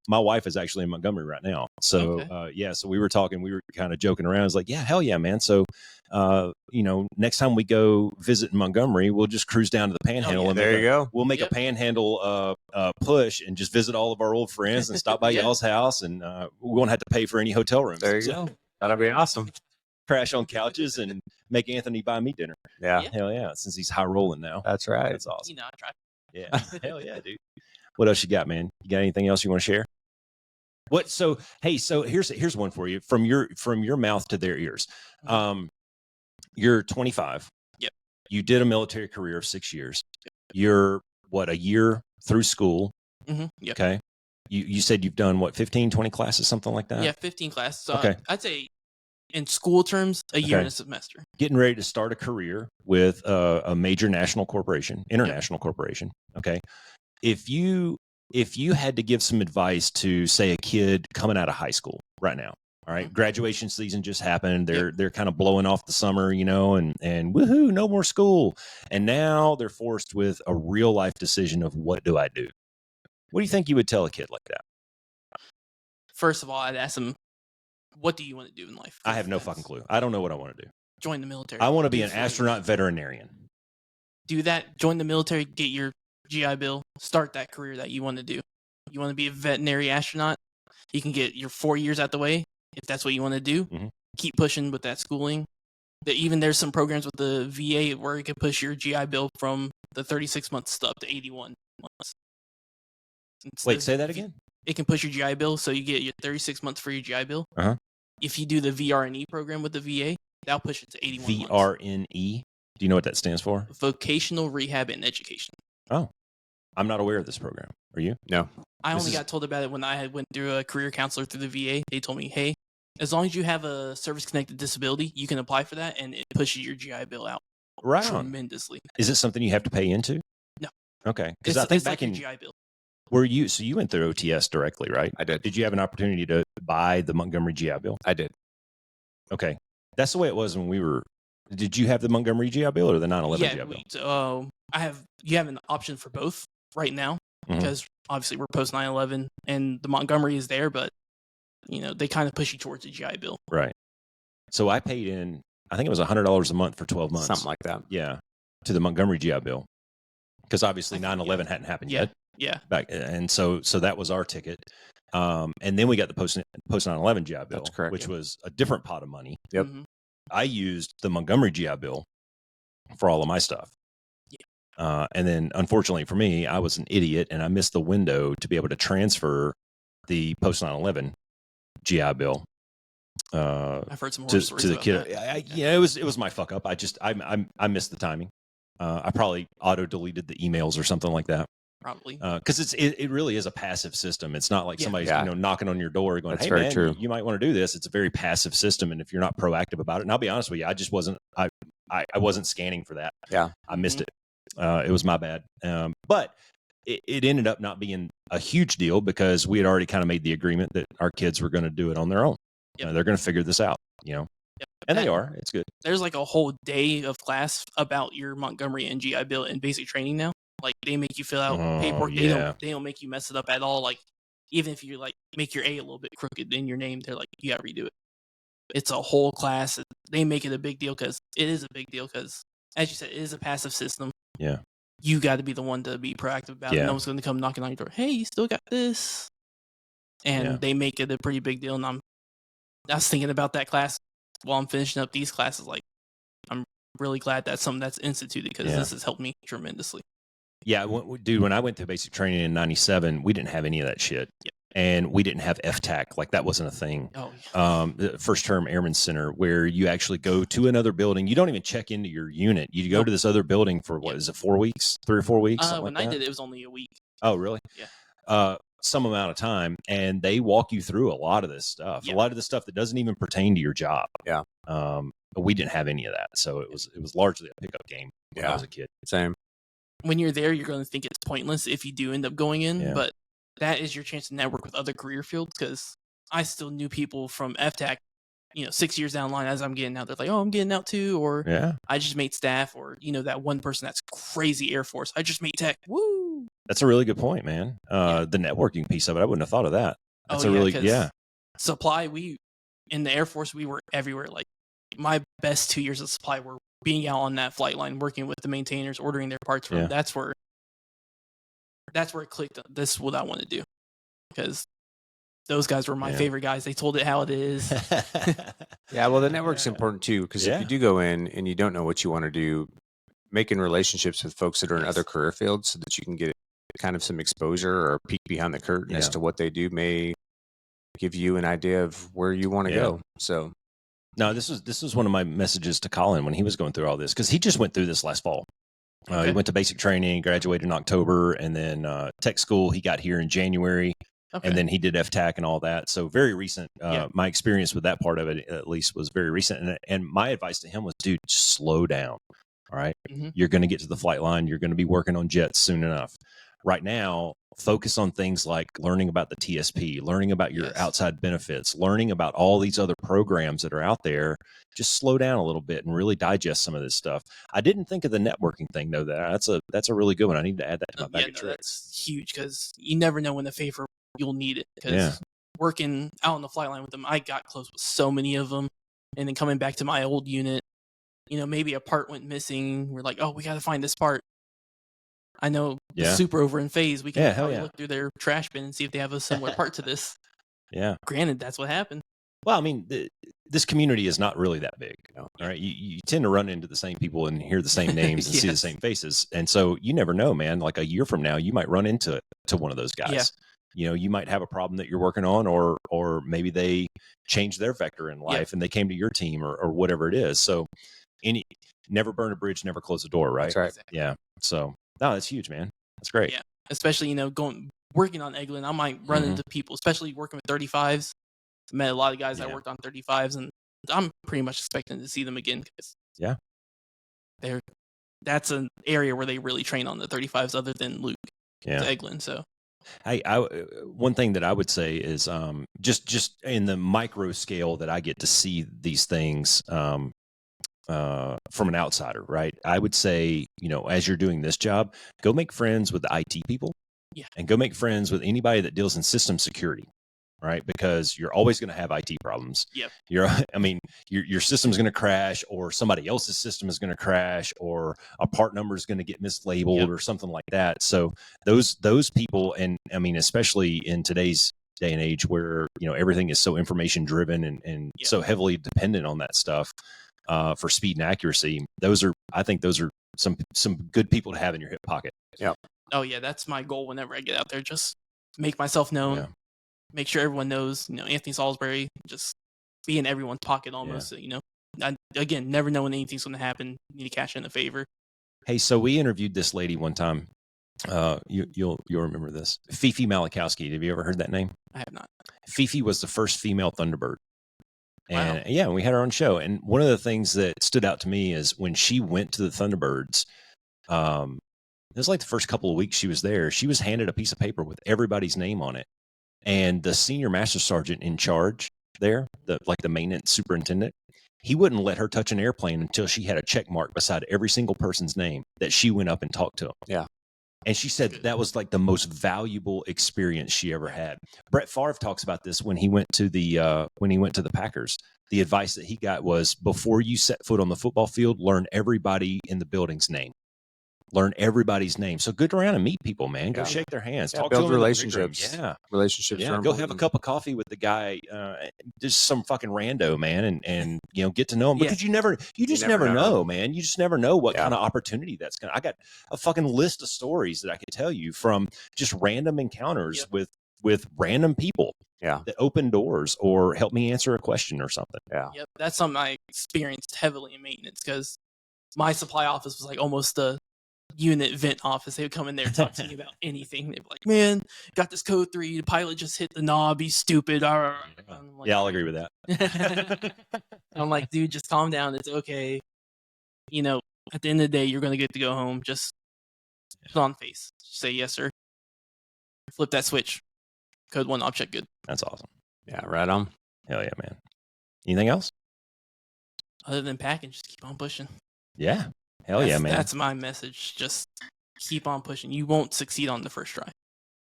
My wife is actually in Montgomery right now. So Okay. so we were talking, we were kind of joking around. I was like, yeah, hell yeah, man. So next time we go visit in Montgomery, we'll just cruise down to the Panhandle yeah. and There you go. we'll make Yep. a Panhandle push and just visit all of our old friends and stop by Yeah. y'all's house, and we won't have to pay for any hotel rooms. There you So, go. That'll be awesome. crash on couches and make Anthony buy me dinner. Yeah. Yeah. Hell yeah, since he's high rolling now. That's right. That's awesome. I try. Yeah. Hell yeah, dude. What else you got, man? You got anything else you want to share? What? So, hey, so here's one for you from your mouth to their ears. You're 25. Yep. You did a military career of 6 years. You're a year through school. Mm-hmm. Yep. Okay. You said you've done 15, 20 classes, something like that? Yeah, 15 classes. So Okay. I'd say in school terms, a year Okay. and a semester. Getting ready to start a career with a major national corporation, international corporation. Okay. If you had to give some advice to, say, a kid coming out of high school right now, all right, graduation season just happened. They're kind of blowing off the summer, and woohoo, no more school. And now they're forced with a real life decision of, what do I do? What do you think you would tell a kid like that? First of all, I'd ask them, what do you want to do in life? I have no fucking clue. I don't know what I want to do. Join the military. I want to be Do an it for astronaut life. veterinarian. Do that. Join the military. Get your GI Bill. Start that career that you want to do. You want to be a veterinary astronaut? You can get your 4 years out the way if that's what you want to do. Mhm. Keep pushing with that schooling. There's some programs with the VA where you can push your GI Bill from the 36 months up to 81 months. Wait, say that again? It can push your GI Bill, so you get your 36 months for your GI Bill. Uh-huh. If you do the VRNE program with the VA, that'll push it to 81 months. VRNE. Do you know what that stands for? Vocational Rehab and Education. Oh, I'm not aware of this program. Are you? No. I This only is- got told about it when I went through a career counselor through the VA. They told me, hey, as long as you have a service-connected disability, you can apply for that, and it pushes your GI Bill out Right on. tremendously. Is it something you have to pay into? No. Okay. Because It's, I think it's back like in your GI Bill. so you went through OTS directly, right? I did. Did you have an opportunity to buy the Montgomery GI Bill? I did. Okay. That's the way it was when we were. Did you have the Montgomery GI Bill or the 9/11 GI Bill? You have an option for both right now Mhm. because obviously we're post 9/11 and the Montgomery is there, but they kind of push you towards the GI Bill. Right. So I paid in, I think it was $100 a month for 12 months. Something like that. Yeah. To the Montgomery GI Bill. Because obviously I think, 9/11 hadn't happened Yeah, yet. yeah. Back, and so that was our ticket. And then we got the post 9/11 GI Bill, That's correct, which yeah. was a different pot of money. Yep. Mhm. I used the Montgomery GI Bill for all of my stuff. And then, unfortunately for me, I was an idiot and I missed the window to be able to transfer the post 9/11 GI Bill I've heard some more to stories the about kid. that. It was my fuck up. I missed the timing. I probably auto deleted the emails or something like that. Probably. Because it really is a passive system. It's not like Yeah. somebody's Yeah. knocking on your door going, That's "Hey very man, true. you might want to do this." It's a very passive system, and if you're not proactive about it, and I'll be honest with you, I just wasn't. I wasn't scanning for that. Yeah. I missed it. It was my bad. But it ended up not being a huge deal because we had already kind of made the agreement that our kids were going to do it on their own. Yep. They're going to figure this out, Yep. and they are. It's good. There's like a whole day of class about your Montgomery and GI Bill in basic training now. Like they make you fill out paperwork. They don't make you mess it up at all. Like even if you like make your A a little bit crooked in your name, they're like, you got to redo it. It's a whole class. They make it a big deal because it is a big deal because, as you said, it is a passive system. Yeah. You got to be the one to be proactive about it. No one's going to come knocking on your door. Hey, you still got this? And they make it a pretty big deal. And I was thinking about that class while I'm finishing up these classes. Like, I'm really glad that's something that's instituted because this has helped me tremendously. Yeah, dude, when I went to basic training in 97, we didn't have any of that shit. Yep. And we didn't have FTAC. Like, that wasn't a thing. Oh, yeah. The first term Airman Center, where you actually go to another building. You don't even check into your unit. You go to this other building for, what is it, 4 weeks? 3 or 4 weeks? When I did it was only a week. Oh, really? Yeah. Some amount of time. And they walk you through a lot of this stuff. Yep. A lot of the stuff that doesn't even pertain to your job. Yeah. But we didn't have any of that. So it was largely a pickup game when I was a kid. Same. When you're there, you're going to think it's pointless if you do end up going in, but that is your chance to network with other career fields because I still knew people from FTAC, 6 years down the line as I'm getting out. They're like, oh, I'm getting out too. Or I just made staff, or, that one person that's crazy Air Force. I just made tech. Woo! That's a really good point, man. The networking piece of it, I wouldn't have thought of that. That's Supply, in the Air Force, we were everywhere. Like my best 2 years of supply were being out on that flight line, working with the maintainers, ordering their parts from. That's where it clicked. This is what I want to do because those guys were my favorite guys. They told it how it is. Yeah, well, the network's important too because if you do go in and you don't know what you want to do, making relationships with folks that are in other career fields so that you can get kind of some exposure or peek behind the curtain as to what they do may give you an idea of where you want to go. So, no, this was one of my messages to Colin when he was going through all this because he just went through this last fall. He went to basic training, graduated in October, and then tech school. He got here in January, and then he did FTAC and all that. So very recent. My experience with that part of it, at least, was very recent. And my advice to him was, dude, slow down. All right, you're going to get to the flight line. You're going to be working on jets soon enough. Right now, focus on things like learning about the TSP, learning about your outside benefits, learning about all these other programs that are out there. Just slow down a little bit and really digest some of this stuff. I didn't think of the networking thing though. That's a really good one. I need to add that to my bag of tricks. That's huge because you never know when the favor you'll need it. Because working out on the flight line with them, I got close with so many of them, and then coming back to my old unit, maybe a part went missing. We're like, oh, we got to find this part. I know the super over in phase. We can probably look through their trash bin and see if they have a similar part to this. Yeah. Granted, that's what happened. Well, I mean, this community is not really that big. All right. You tend to run into the same people and hear the same names and see the same faces. And so you never know, man. Like a year from now, you might run into one of those guys. Yeah. You might have a problem that you're working on, or maybe they changed their vector in life and they came to your team or whatever it is. So never burn a bridge, never close a door, right? That's right. Exactly. Yeah. So no, that's huge, man. That's great. Yeah. Especially, working on Eglin, I might run into people, especially working with 35s. I met a lot of guys that worked on 35s, and I'm pretty much expecting to see them again because that's an area where they really train on the 35s other than Luke to Eglin. So Hey, one thing that I would say is just in the micro scale that I get to see these things from an outsider, right? I would say, as you're doing this job, go make friends with the IT people and go make friends with anybody that deals in system security, right? Because you're always going to have IT problems. Yep. Your system's going to crash, or somebody else's system is going to crash, or a part number is going to get mislabeled or something like that. So those people, and especially in today's day and age where, everything is so information driven and so heavily dependent on that stuff. For speed and accuracy, I think those are some good people to have in your hip pocket. Yeah. Oh yeah, that's my goal whenever I get out there. Just make myself known. Yeah. Make sure everyone knows. Anthony Saulsbury. Just be in everyone's pocket almost. Yeah. Again, never know when anything's going to happen. You need to cash in a favor. Hey, so we interviewed this lady one time. You'll remember this. Fifi Malachowski. Have you ever heard that name? I have not. Fifi was the first female Thunderbird. And wow. We had her on show. And one of the things that stood out to me is when she went to the Thunderbirds, It was like the first couple of weeks she was there. She was handed a piece of paper with everybody's name on it. And the senior master sergeant in charge there, the maintenance superintendent, he wouldn't let her touch an airplane until she had a check mark beside every single person's name that she went up and talked to them. Yeah. And she said that was like the most valuable experience she ever had. Brett Favre talks about this when he went to the Packers. The advice that he got was, before you set foot on the football field, learn everybody in the building's name. Learn everybody's name. So go around and meet people, man. Go shake their hands. Yeah, talk build to them. relationships. Relationships. Yeah. Go have a cup of coffee with the guy, just some fucking rando, man, and get to know him, because you just never know, man. You just never know what kind of opportunity that's gonna. I got a fucking list of stories that I could tell you from just random encounters with random people. Yeah. That open doors or help me answer a question or something. Yeah. Yep. That's something I experienced heavily in maintenance, because my supply office was like almost the unit vent office. They would come in there and talk to me about anything. They'd be like, man, got this code 3, the pilot just hit the knob, he's stupid. I'm like, I'll agree with that. I'm like, dude, just calm down, it's okay. At the end of the day, you're gonna get to go home. Just put on the face, say yes sir, flip that switch, code 1 object, good. That's awesome. Yeah, right on. Hell yeah, man. Anything else other than packing? Just keep on pushing. Yeah. Hell yeah, man. That's my message. Just keep on pushing. You won't succeed on the first try.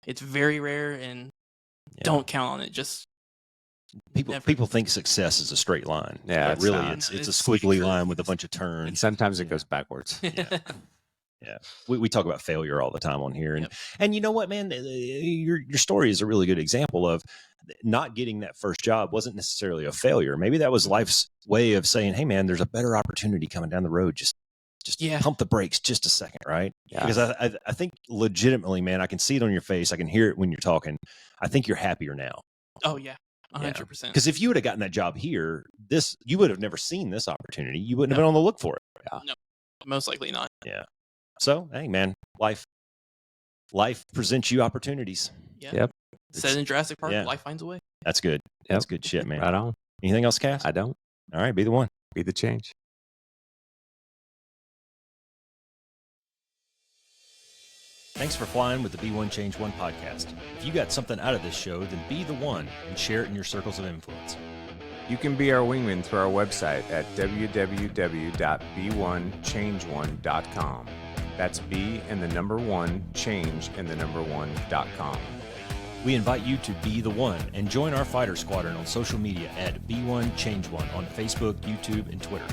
It's very rare, and don't count on it. Just people think success is a straight line. Yeah, but really it's a squiggly line with a bunch of turns. And sometimes it goes backwards. Yeah. We talk about failure all the time on here. And you know what, man? Your story is a really good example of not getting that first job wasn't necessarily a failure. Maybe that was life's way of saying, hey, man, there's a better opportunity coming down the road. Just pump the brakes just a second, right? Yeah. Because I think legitimately, man, I can see it on your face. I can hear it when you're talking. I think you're happier now. Oh, yeah. 100%. Because if you would have gotten that job here, you would have never seen this opportunity. You wouldn't have been on the look for it. Yeah. No, most likely not. Yeah. So, hey, man, life presents you opportunities. Yeah. Yep. Said in Jurassic Park, life finds a way. That's good. That's good shit, man. Right on. Anything else, Cass? I don't. All right, be the one. Be the change. Thanks for flying with the Be1 Change 1 podcast. If you got something out of this show, then be the one and share it in your circles of influence. You can be our wingman through our website at www.b1change1.com. That's B and the number 1, change and the number 1.com. We invite you to be the one and join our fighter squadron on social media at Be1 Change 1 on Facebook, YouTube, and Twitter.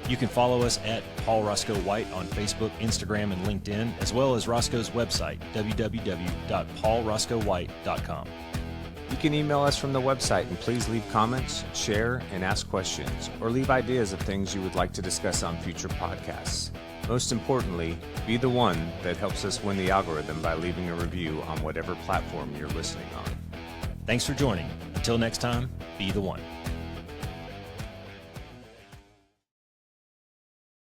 You can follow us at Paul Roscoe White on Facebook, Instagram, and LinkedIn, as well as Roscoe's website, www.paulroscoewhite.com. You can email us from the website, and please leave comments, share, and ask questions, or leave ideas of things you would like to discuss on future podcasts. Most importantly, be the one that helps us win the algorithm by leaving a review on whatever platform you're listening on. Thanks for joining. Until next time, be the one.